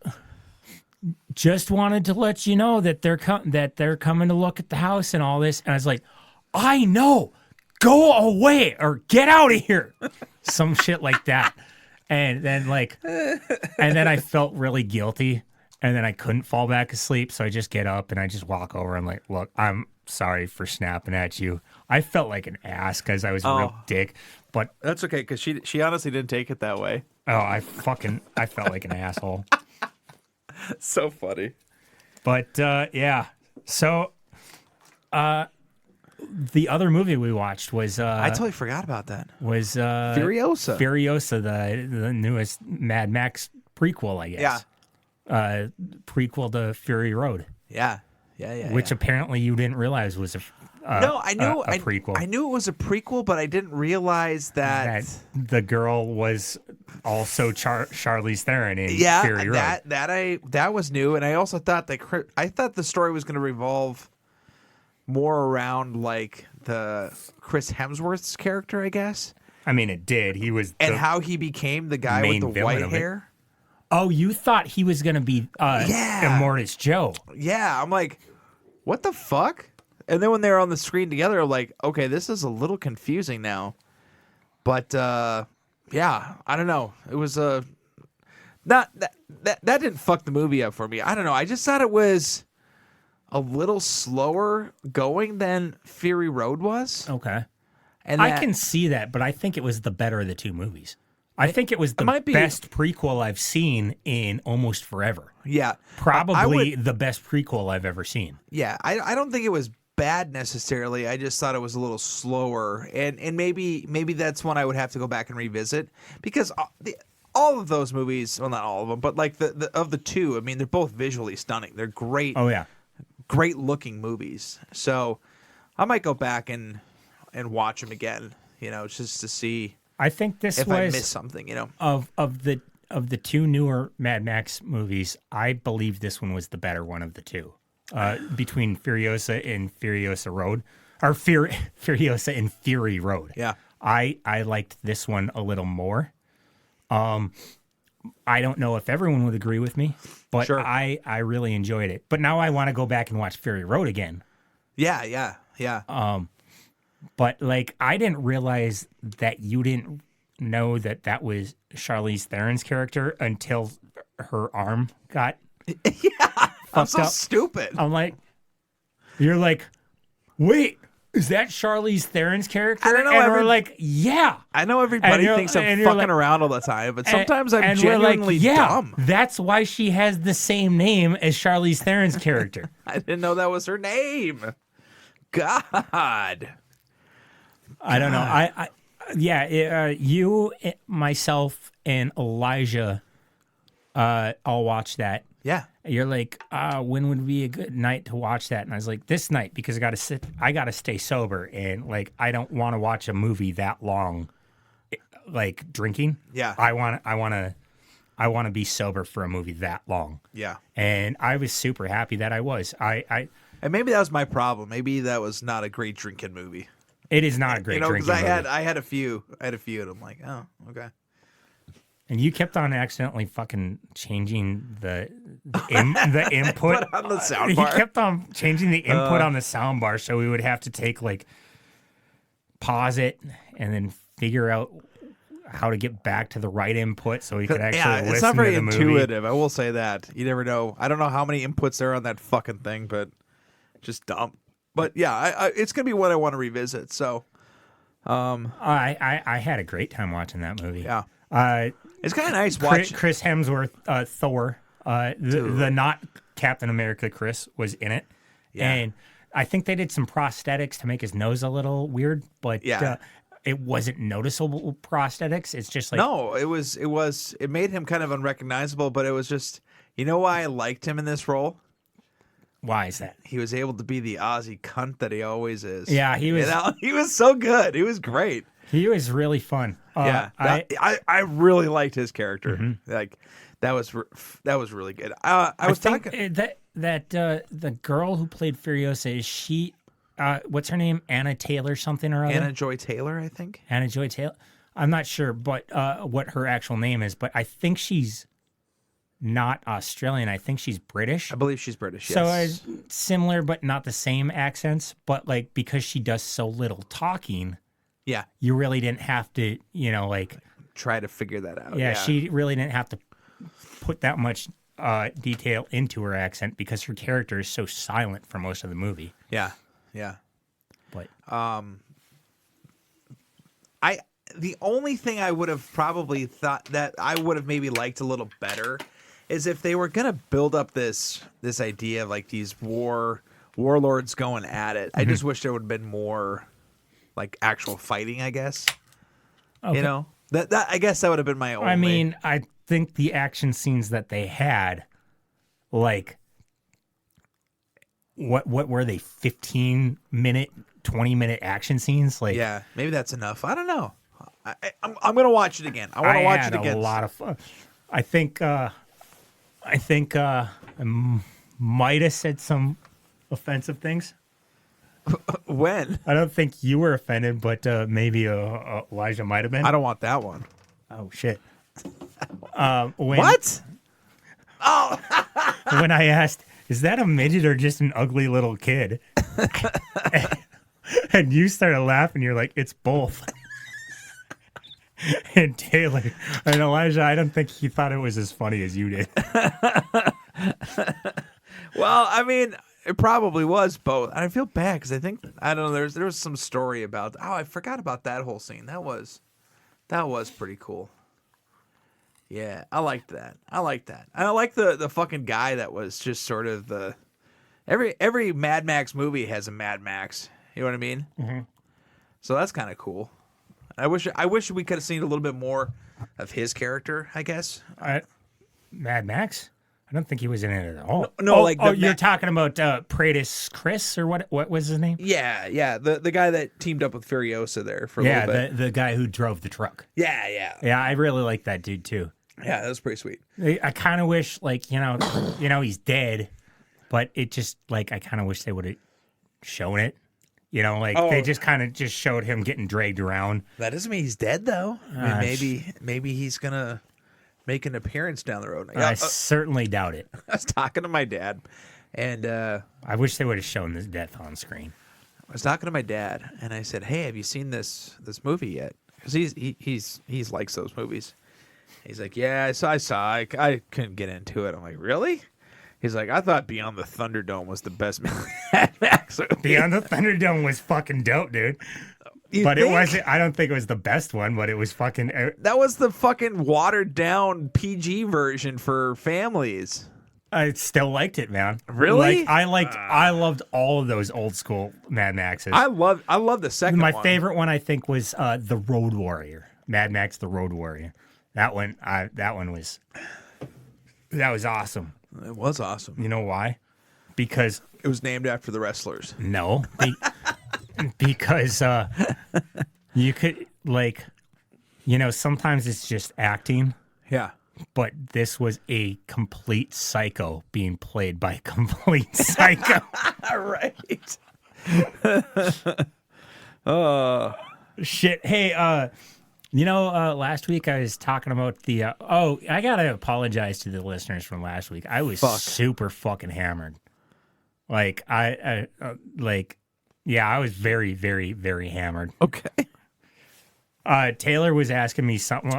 just wanted to let you know that they're coming to look at the house and all this. And I was like, I know, go away or get out of here, some shit like that. And then I felt really guilty, and then I couldn't fall back asleep, so I just get up and I just walk over. I'm like, look, I'm sorry for snapping at you. I felt like an ass because I was a real dick, but that's okay because she honestly didn't take it that way. Oh, I felt like an asshole. So funny. But yeah, so the other movie we watched was I totally forgot about that. Was Furiosa. Furiosa, the newest Mad Max prequel, I guess. Yeah. Prequel to Fury Road. Yeah. Which apparently you didn't realize was no, I knew a prequel. I knew it was a prequel, but I didn't realize that the girl was also Charlize Theron in Fury Road. That was new, and I also thought that the story was going to revolve more around like the Chris Hemsworth's character, I guess. I mean, it did. He was how he became the guy with the white hair. Oh, you thought he was going to be Immortus Joe? Yeah, I'm like, what the fuck? And then when they were on the screen together, I'm like, okay, this is a little confusing now. But yeah, I don't know. It was not that didn't fuck the movie up for me. I don't know. I just thought it was a little slower going than Fury Road was. Okay, and I can see that, but I think it was the better of the two movies. I think it was the best prequel I've seen in almost forever. Yeah, probably the best prequel I've ever seen. Yeah, I don't think it was bad necessarily. I just thought it was a little slower, and maybe that's one I would have to go back and revisit because all of those movies, well, not all of them, but like the of the two, I mean, they're both visually stunning. They're great. Oh yeah. Great looking movies. So I might go back and watch them again, just to see I think this if was I missed something, of the two newer Mad Max movies. I believe this one was the better one of the two, between Furiosa and Furiosa Road, or Furiosa and Fury Road. Yeah, I liked this one a little more. I don't know if everyone would agree with me, but Sure. I really enjoyed it. But now I want to go back and watch Fury Road again. Yeah. But like, I didn't realize that you didn't know that was Charlize Theron's character until her arm got I'm so up. stupid. I'm like, you're like, wait, is that Charlize Theron's character? I don't know, And we're like, yeah. I know everybody And thinks you're- I'm and you're fucking like- around all the time, but sometimes I'm and we're genuinely like, yeah, dumb. that's why she has the same name as Charlize Theron's character. I didn't know that was her name. God. I don't know. You, myself, and Elijah all watched that. Yeah. You're like, when would be a good night to watch that? And I was like, this night, because I gotta stay sober, and like, I don't want to watch a movie that long, like drinking. Yeah. I want to be sober for a movie that long. Yeah. And I was super happy that I was. And maybe that was my problem. Maybe that was not a great drinking movie. It is not a great Because drinking movie. I had a few, and I'm like, oh, okay. And you kept on accidentally fucking changing the input Put on the sound You bar. kept on changing the input on the sound bar, so we would have to take pause it and then figure out how to get back to the right input so we could actually listen it's not very to the movie. intuitive. I will say that. You never know. I don't know how many inputs there are on that fucking thing, but just dumb. But yeah, it's gonna be what I want to revisit. So, I had a great time watching that movie. Yeah. It's kind of nice watching. Chris Hemsworth, Thor, the not Captain America Chris was in it. Yeah. And I think they did some prosthetics to make his nose a little weird, but it wasn't noticeable prosthetics. It's just like, No, it made him kind of unrecognizable, but it was just, why I liked him in this role? why is that? He was able to be the Aussie cunt that he always is. Yeah, he was. He was so good. He was great. He was really fun. Yeah, I really liked his character. Like that was really good. I was think talking that the girl who played Furiosa, is she? What's her name? Anna Taylor something or other. Anna Joy Taylor, I think. Anna Joy Taylor. I'm not sure, but what her actual name is. But I think she's not Australian. I think she's British. I believe she's British. So Yes. similar, but not the same accents. But like because she does so little talking, Yeah. you really didn't have to, Try to figure that out. yeah, she really didn't have to put that much detail into her accent because her character is so silent for most of the movie. Yeah. Yeah. But The only thing I would have probably thought that I would have maybe liked a little better is if they were gonna build up this idea of like these warlords going at it. I just wish there would have been more like actual fighting, I guess. okay. That I guess that would have been my only. I mean, I think the action scenes that they had, like, what were they? 15-minute, 20-minute action scenes? Like, yeah, maybe that's enough. I don't know. I'm gonna watch it again. I want to watch had it again. A lot of fun. I think I might have said some offensive things. When? I don't think you were offended, but maybe Elijah might have been. I don't want that one. Oh shit! What? When I asked, "Is that a midget or just an ugly little kid?" and you started laughing. You're like, "It's both." And Taylor and Elijah, I don't think he thought it was as funny as you did. Well, I mean, it probably was both. And I feel bad because I think I don't know. There was some story about. Oh, I forgot about that whole scene. That was pretty cool. Yeah, I liked that. And I like the fucking guy that was just sort of the. Every Mad Max movie has a Mad Max. You know what I mean? Mm-hmm. So that's kind of cool. I wish we could have seen a little bit more of his character, I guess. Mad Max? I don't think he was in it at all. No, you're talking about Praetus Chris or what was his name? Yeah, the guy that teamed up with Furiosa there for a little bit. The guy who drove the truck. Yeah. Yeah, I really like that dude too. Yeah, that was pretty sweet. I kind of wish, like, he's dead, but it just, like, I kind of wish they would have shown it. They just kind of just showed him getting dragged around. That doesn't mean he's dead, though. I mean, maybe he's gonna make an appearance down the road. I certainly doubt it. I was talking to my dad, and I wish they would have shown this death on screen. I was talking to my dad, and I said, "Hey, have you seen this movie yet?" Because he's likes those movies. He's like, "Yeah, I saw. I couldn't get into it." I'm like, "Really?" He's like, "I thought Beyond the Thunderdome was the best Mad Max movie." Beyond the Thunderdome was fucking dope, dude. It wasn't. I don't think it was the best one, but it was fucking. That was the fucking watered down PG version for families. I still liked it, man. Really? I loved all of those old school Mad Maxes. I love the second one. My favorite one, I think, was the Road Warrior. Mad Max: The Road Warrior. That one was awesome. It was awesome. You know why? Because it was named after the wrestlers. No, because you could sometimes it's just acting. Yeah. But this was a complete psycho being played by a complete psycho. Right. Shit. Hey, last week I was talking about the. I gotta apologize to the listeners from last week. I was super fucking hammered. Like I was very, very, very hammered. Okay. Tayler was asking me something,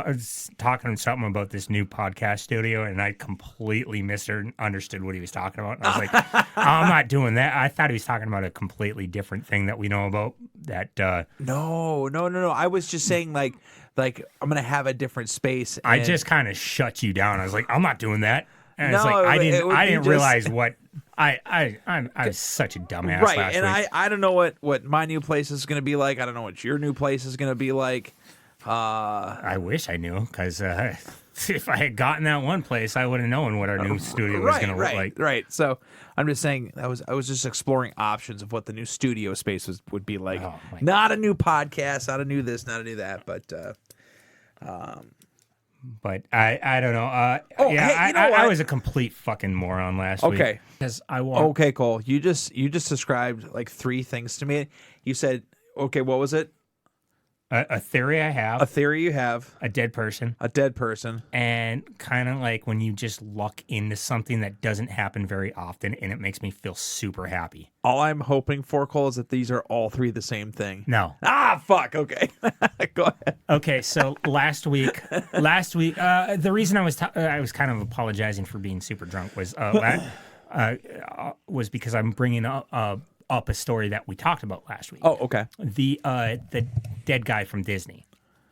talking something about this new podcast studio, and I completely misunderstood what he was talking about. And I was like, I'm not doing that. I thought he was talking about a completely different thing that we know about. That No. I was just saying like I'm gonna have a different space. I just kind of shut you down. I was like, I'm not doing that. And no, it's like I didn't just... realize what I was such a dumbass right, last and week. I don't know what my new place is gonna be like. I don't know what your new place is gonna be like. I wish I knew, because if I had gotten that one place, I would have known what our new studio was going to look like. Right. So I'm just saying I was just exploring options of what the new studio space would be like. Oh, not a new podcast, not a new this, not a new that, but I don't know. I was a complete fucking moron last week. Okay. Because Okay, Cole. You just described like three things to me. You said, okay, what was it? A theory I have. A theory you have. A dead person. A dead person. And kind of like when you just luck into something that doesn't happen very often, and it makes me feel super happy. All I'm hoping for, Cole, is that these are all three the same thing. No. Fuck. Okay. Go ahead. Okay, so last week, the reason I was kind of apologizing for being super drunk was because I'm bringing up a story that we talked about last week. Oh, okay. The dead guy from Disney,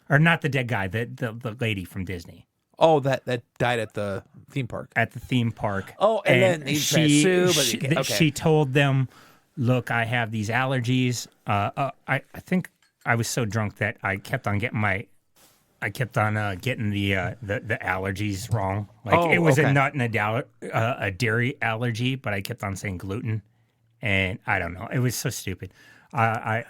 or not the dead guy, the lady from Disney. Oh, that died at the theme park. At the theme park. Oh, and then she told them, "Look, I have these allergies." I think I was so drunk that I kept on getting the allergies wrong. Like it was a nut and a dairy allergy, but I kept on saying gluten. And I don't know. It was so stupid. I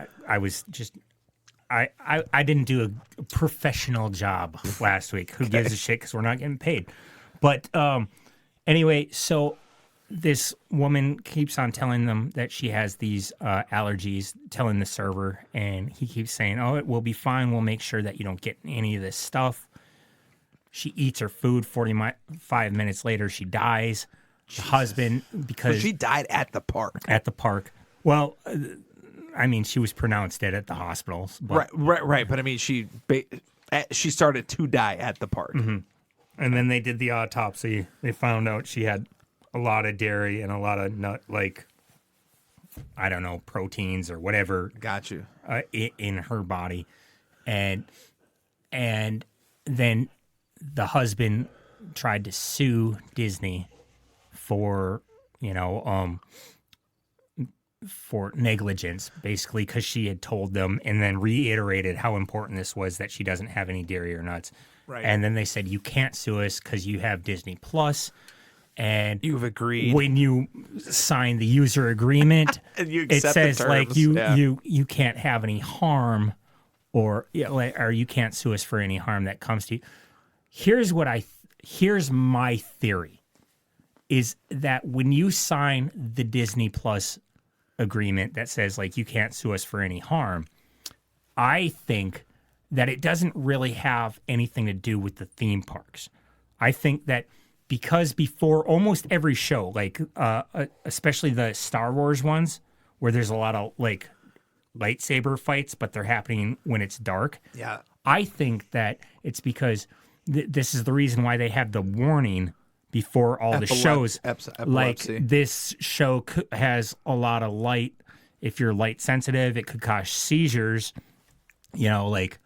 didn't do a professional job last week. Who gives a shit? Because we're not getting paid. But anyway, so this woman keeps on telling them that she has these allergies, telling the server, and he keeps saying, "Oh, it will be fine. We'll make sure that you don't get any of this stuff." She eats her food. 45 minutes later, she dies. The husband, because she died at the park. At the park. Well, I mean, she was pronounced dead at the hospitals. But, right. But I mean, she started to die at the park. Mm-hmm. And then they did the autopsy. They found out she had a lot of dairy and a lot of nut, I don't know, proteins or whatever. Got you. In her body, and then the husband tried to sue Disney for, for negligence, basically, because she had told them and then reiterated how important this was that she doesn't have any dairy or nuts. Right. And then they said, you can't sue us because you have Disney Plus. And you've agreed. When you sign the user agreement, And you it accept the says like terms, you can't have any harm, or you can't sue us for any harm that comes to you. Here's my theory, is that when you sign the Disney Plus agreement that says like you can't sue us for any harm, I think that it doesn't really have anything to do with the theme parks. I think that because before almost every show, like especially the Star Wars ones, where there's a lot of like lightsaber fights, but they're happening when it's dark. Yeah. I think that it's because this is the reason why they have the warning before all the shows. Like this show has a lot of light. If you're light sensitive, it could cause seizures. Like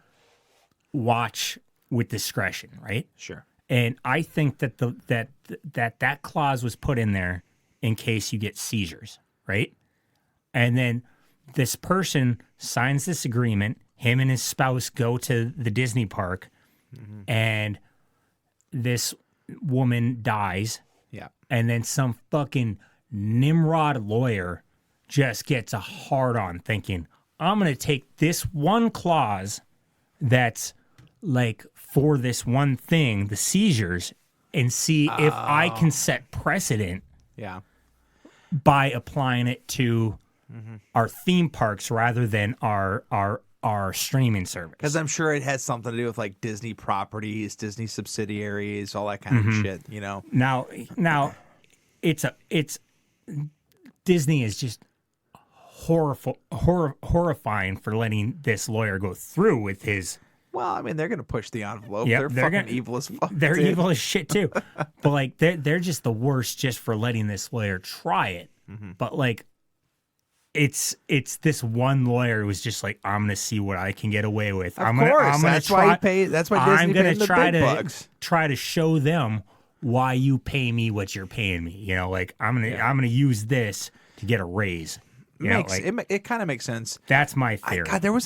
watch with discretion, right? Sure. And I think that that clause was put in there in case you get seizures, right? And then this person signs this agreement. Him and his spouse go to the Disney park, and this woman dies. Yeah. And then some fucking Nimrod lawyer just gets a hard on thinking, I'm going to take this one clause that's like for this one thing, the seizures, and see if I can set precedent by applying it to our theme parks rather than our streaming service. Because I'm sure it has something to do with like Disney properties, Disney subsidiaries, all that kind of shit, Now it's Disney is just horrifying for letting this lawyer go through with his. Well, I mean, they're gonna push the envelope. Yep, they're fucking evil as fuck. They're dude. evil as shit too. But like they're just the worst just for letting this lawyer try it. But like it's this one lawyer who was just like, I'm gonna see what I can get away with. Of course, that's why Disney I'm gonna paid the try big to bucks. try to show them why you pay me what you're paying me. Like I'm gonna use this to get a raise. It kind of makes sense. That's my theory. God, there was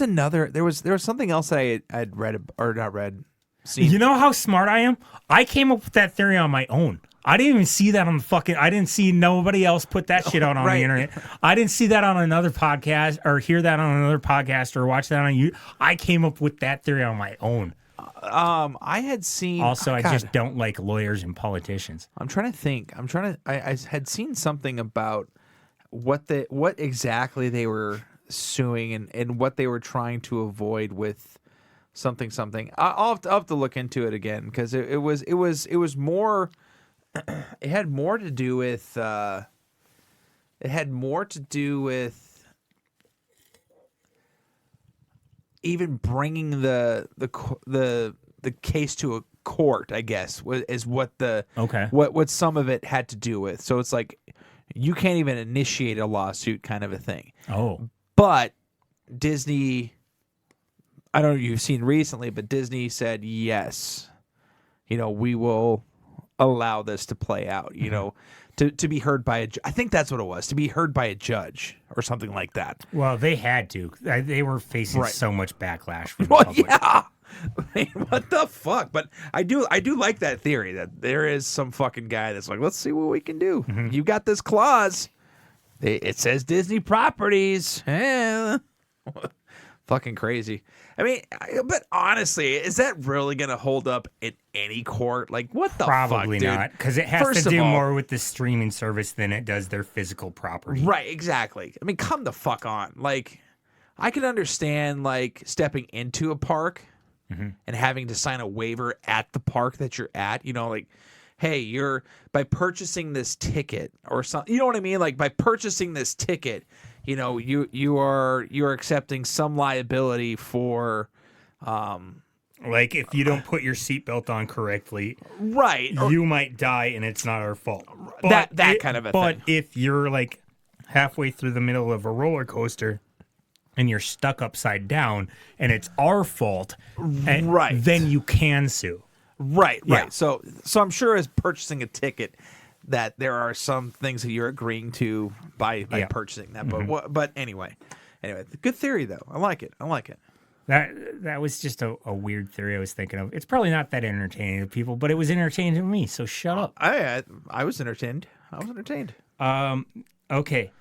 something else that I'd read or not read. Seen. You know how smart I am? I came up with that theory on my own. I didn't even see that on the fucking. I didn't see nobody else put that shit out on the internet. I didn't see that on another podcast or hear that on another podcast or watch that on you. I came up with that theory on my own. I had seen. Also, I just don't like lawyers and politicians. I'm trying to think. I had seen something about what exactly they were suing and what they were trying to avoid with something. I'll have to look into it again because it was more. It had more to do with. Even bringing the case to a court, I guess, is what what some of it had to do with. So it's like you can't even initiate a lawsuit, kind of a thing. Oh, but Disney, I don't know if you've seen recently, but Disney said yes. We will allow this to play out. To be heard by I think that's what it was, to be heard by a judge or something like that. Well, they had to. They were facing so much backlash from the public. Yeah. I mean, what the fuck? But I do like that theory that there is some fucking guy that's like, let's see what we can do. You got this clause. It says Disney properties. Fucking crazy. I mean, but honestly, is that really going to hold up in any court? Like, what the Probably fuck, dude? not, because it has First to of do all- more with the streaming service than it does their physical property. Right, exactly. I mean, come the fuck on. Like, I can understand, like, stepping into a park and having to sign a waiver at the park that you're at. Like, hey, you're by purchasing this ticket or something. You know what I mean? Like, by purchasing this ticket, you are accepting some liability for, Like if you don't put your seatbelt on correctly, right? You might die, and it's not our fault. But That kind of a But thing. if you're like halfway through the middle of a roller coaster and you're stuck upside down, and it's our fault, Right. then you can sue. Right. Yeah. So I'm sure as purchasing a ticket, that there are some things that you're agreeing to by purchasing that. But anyway, good theory though. I like it. That was just a weird theory I was thinking of. It's probably not that entertaining to people, but it was entertaining to me. So shut up. I was entertained. Okay.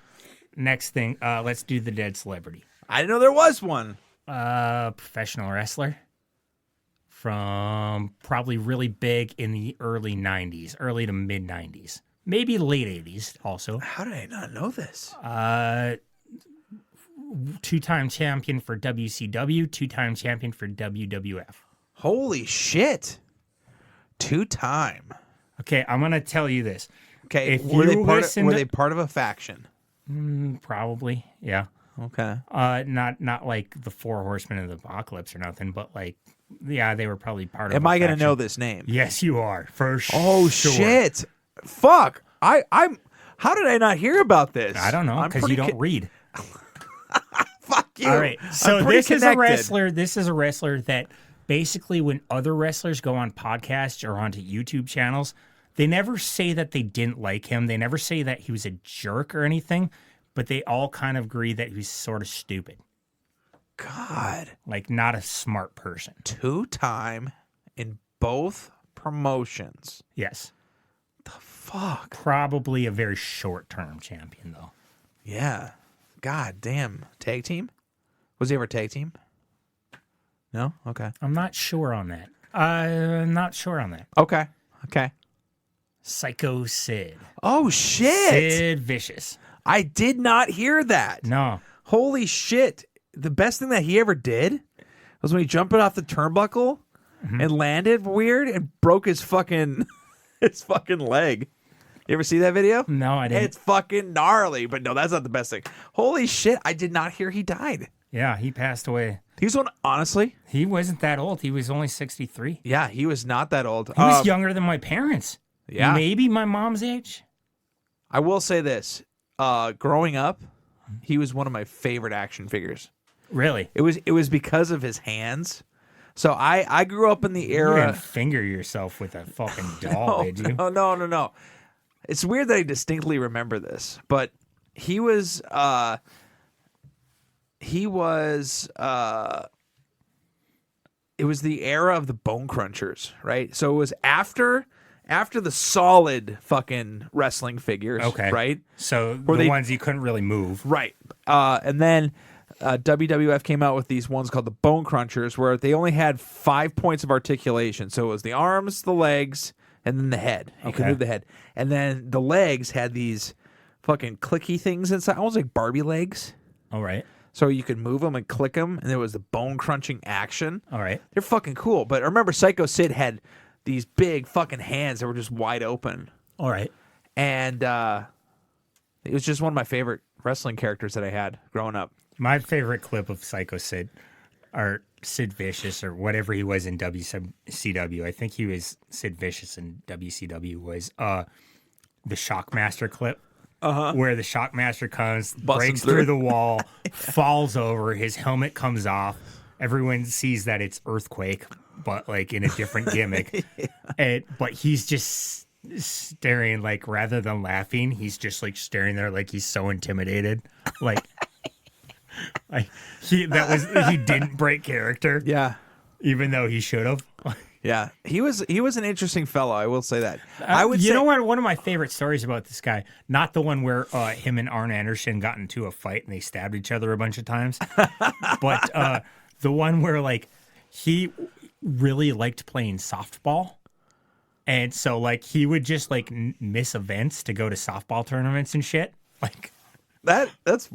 Next thing, let's do the dead celebrity. I didn't know there was one. Professional wrestler from probably really big in the early 90s, early to mid 90s, maybe late 80s also. How did I not know this? Two-time champion for WCW, two-time champion for WWF. Holy shit. 2-time. Okay, I'm going to tell you this. Okay, If were you they part of a faction? Probably, yeah. Okay. Not like the Four Horsemen of the Apocalypse or nothing, but like, yeah, they were probably part of. Am I going to know this name? Yes, you are for sure. Oh shit! Fuck! I'm. How did I not hear about this? I don't know because you don't read. Fuck you. All right, so this is a connected. wrestler. This is a wrestler that basically, when other wrestlers go on podcasts or onto YouTube channels, they never say that they didn't like him. They never say that he was a jerk or anything. But they all kind of agree that he's sort of stupid. God. Like, not a smart person. 2-time in both promotions. Yes. The fuck? Probably a very short-term champion, though. Yeah. God damn. Tag team? Was he ever a tag team? No? Okay. I'm not sure on that. Okay. Psycho Sid. Oh, shit. Sid Vicious. I did not hear that. No. Holy shit. The best thing that he ever did was when he jumped off the turnbuckle and landed weird and broke his fucking leg. You ever see that video? No, I didn't. It's fucking gnarly, but no, that's not the best thing. Holy shit, I did not hear he died. Yeah, he passed away. He was honestly. He wasn't that old. He was only 63. Yeah, he was not that old. He was younger than my parents. Yeah. Maybe my mom's age. I will say this. Growing up, he was one of my favorite action figures. Really? It was because of his hands. So I grew up in the You era. didn't finger yourself with a fucking doll, did you? No. It's weird that I distinctly remember this, but he was it was the era of the Bone Crunchers, right? So it was after the solid fucking wrestling figures, Okay. right? So Where the ones you couldn't really move. Right. And then WWF came out with these ones called the Bone Crunchers, where they only had 5 points of articulation. So it was the arms, the legs, and then the head. You could Okay. move the head. And then the legs had these fucking clicky things inside, almost like Barbie legs. All right. So you could move them and click them, and there was the bone crunching action. All right. They're fucking cool. But I remember Psycho Sid had these big fucking hands that were just wide open. All right. And it was just one of my favorite wrestling characters that I had growing up. My favorite clip of Psycho Sid, or Sid Vicious, or whatever he was in WCW. I think he was Sid Vicious in WCW. Was the Shockmaster clip, where the Shockmaster comes, breaks through the wall, falls over, his helmet comes off. Everyone sees that it's Earthquake, but like in a different gimmick. But he's just staring, like, rather than laughing, he's just like staring there like he's so intimidated, like. He didn't break character. Yeah. Even though he should have. Yeah. He was an interesting fellow, I will say that. I would say, you know what? One of my favorite stories about this guy, not the one where him and Arn Anderson got into a fight and they stabbed each other a bunch of times, but the one where like he really liked playing softball. And so like he would just like miss events to go to softball tournaments and shit. Like that's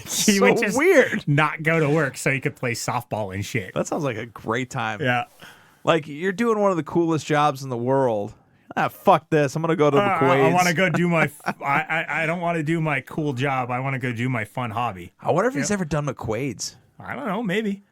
he so would just weird. Not go to work so he could play softball and shit. That sounds like a great time. Yeah. Like, you're doing one of the coolest jobs in the world. Fuck this. I'm going to go to McQuaid's. I want to go do my... I don't want to do my cool job. I want to go do my fun hobby. I wonder if he's ever done McQuaid's. I don't know. Maybe.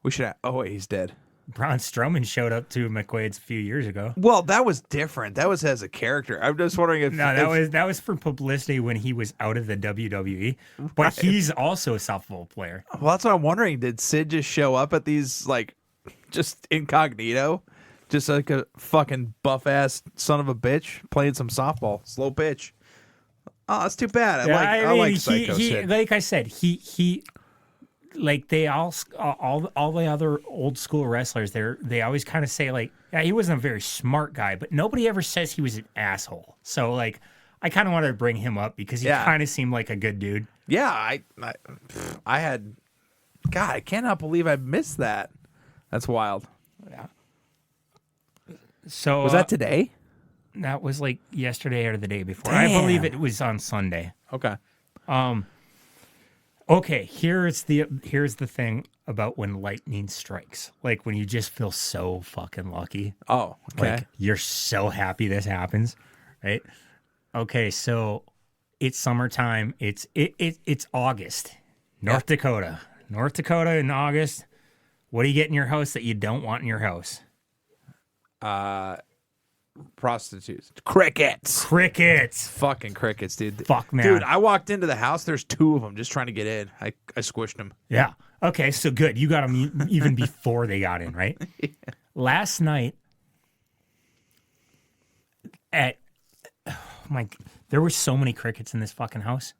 We should... Oh, wait, he's dead. Braun Strowman showed up to McQuaid's a few years ago. Well, that was different. That was as a character. I'm just wondering if... No, that was for publicity when he was out of the WWE. But Right. he's also a softball player. Well, that's what I'm wondering. Did Sid just show up at these, like, just incognito just like a fucking buff ass son of a bitch playing some softball, slow pitch. Oh, that's too bad. I like Psycho shit. Like I said, he like they all the other old school wrestlers. They always kind of say like, yeah, he wasn't a very smart guy, but nobody ever says he was an asshole. So like, I kind of wanted to bring him up because he kind of seemed like a good dude. Yeah, I had. God, I cannot believe I missed that. That's wild. Yeah. So was that today? That was like yesterday or the day before. Damn. I believe it was on Sunday. Okay. Okay, here's the thing about when lightning strikes. Like when you just feel so fucking lucky. Oh, okay. Like you're so happy this happens, right? Okay, so it's summertime. It's August. North Dakota. North Dakota in August. What do you get in your house that you don't want in your house? Prostitutes. Crickets. Fucking crickets, dude. Fuck, man. Dude, I walked into the house. There's 2 of them just trying to get in. I squished them. Yeah. Okay, so good. You got them even before they got in, right? Yeah. Last night there were so many crickets in this fucking house.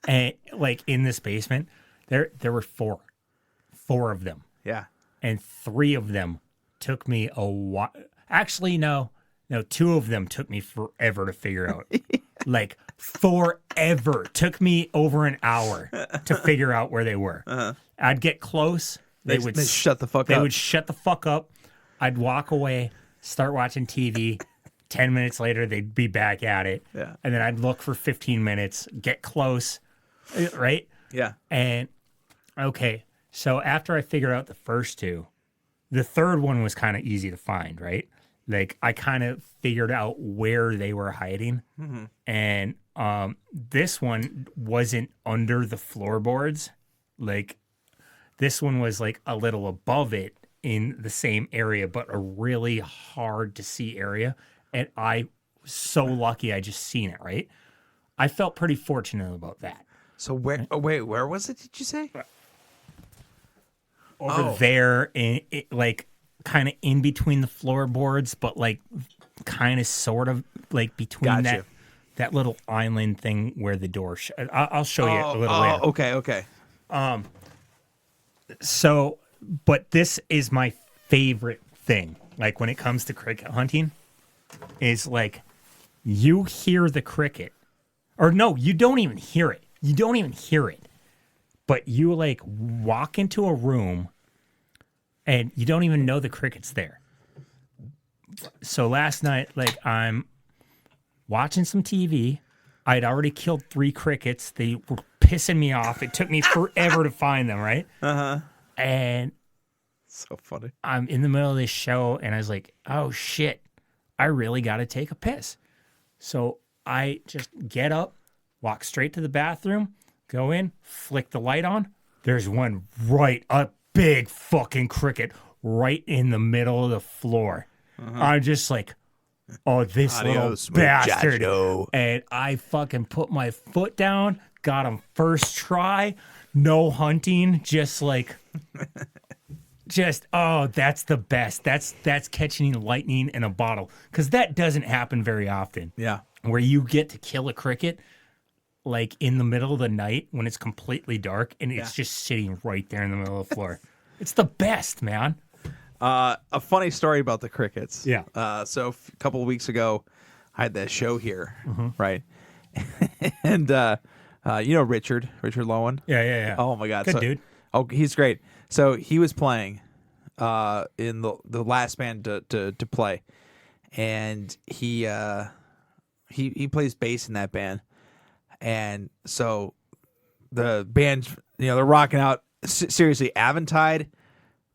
And like in this basement, there were 4 of them. Yeah. And 3 of them took me a while. Actually, no, 2 of them took me forever to figure out. Like forever. Took me over an hour to figure out where they were. Uh-huh. I'd get close. They would shut the fuck up. They would shut the fuck up. I'd walk away, start watching TV. 10 minutes later, they'd be back at it. Yeah. And then I'd look for 15 minutes, get close, right? Yeah. And, okay, so after I figured out the first 2, the third one was kind of easy to find, right? Like, I kind of figured out where they were hiding. Mm-hmm. And this one wasn't under the floorboards. Like, this one was, like, a little above it in the same area, but a really hard-to-see area. And I was so lucky I just seen it, right? I felt pretty fortunate about that. So where? Oh, wait, where was it? Did you say? Over there, like kind of in between the floorboards, but like kind of sort of like between that little island thing where the door. I'll show you a little later. Okay. So, but this is my favorite thing. Like when it comes to cricket hunting. Is like you hear the cricket, or no, you don't even hear it. You don't even hear it. But you like walk into a room and you don't even know the cricket's there. So last night, like I'm watching some TV. I'd already killed 3 crickets. They were pissing me off. It took me forever to find them, right? Uh-huh. And so funny. I'm in the middle of this show and I was like, oh shit. I really got to take a piss. So I just get up, walk straight to the bathroom, go in, flick the light on. There's one a big fucking cricket right in the middle of the floor. Uh-huh. I'm just like, oh, this little bastard. Muchacho. And I fucking put my foot down, got him first try, no hunting, just like... that's the best. That's catching lightning in a bottle. Because that doesn't happen very often. Yeah. Where you get to kill a cricket like in the middle of the night when it's completely dark and it's just sitting right there in the middle of the floor. It's the best, man. A funny story about the crickets. Yeah. So a couple of weeks ago, I had that show here, right? And you know Richard Lowen? Yeah. Oh my God. Good dude. Oh, he's great. So he was playing in the last band to play, and he plays bass in that band, and so the band, they're rocking out. Seriously, Aventide,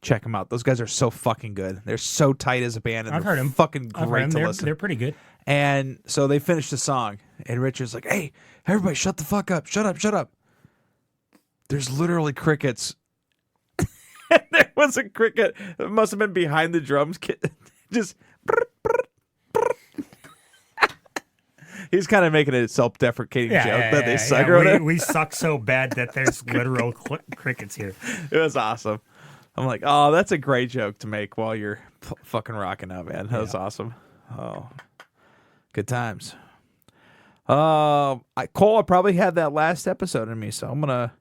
check them out. Those guys are so fucking good. They're so tight as a band, and I've heard them. Fucking great to listen. They're pretty good. And so they finished the song, and Richard's like, "Hey, everybody, shut the fuck up! Shut up! There's literally crickets." There was a cricket. It must have been behind the drums. Just. He's kind of making a self-deprecating joke that they suck. We suck so bad that there's literal crickets here. It was awesome. I'm like, oh, that's a great joke to make while you're fucking rocking out, man. That was awesome. Oh, good times. Cole, I probably had that last episode in me, so I'm gonna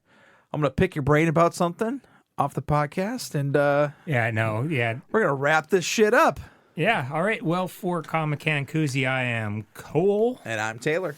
pick your brain about something off the podcast, and we're gonna wrap this shit up. Yeah. All right. Well, for Comic Can Coozie, I am Cole, and I'm Tayler.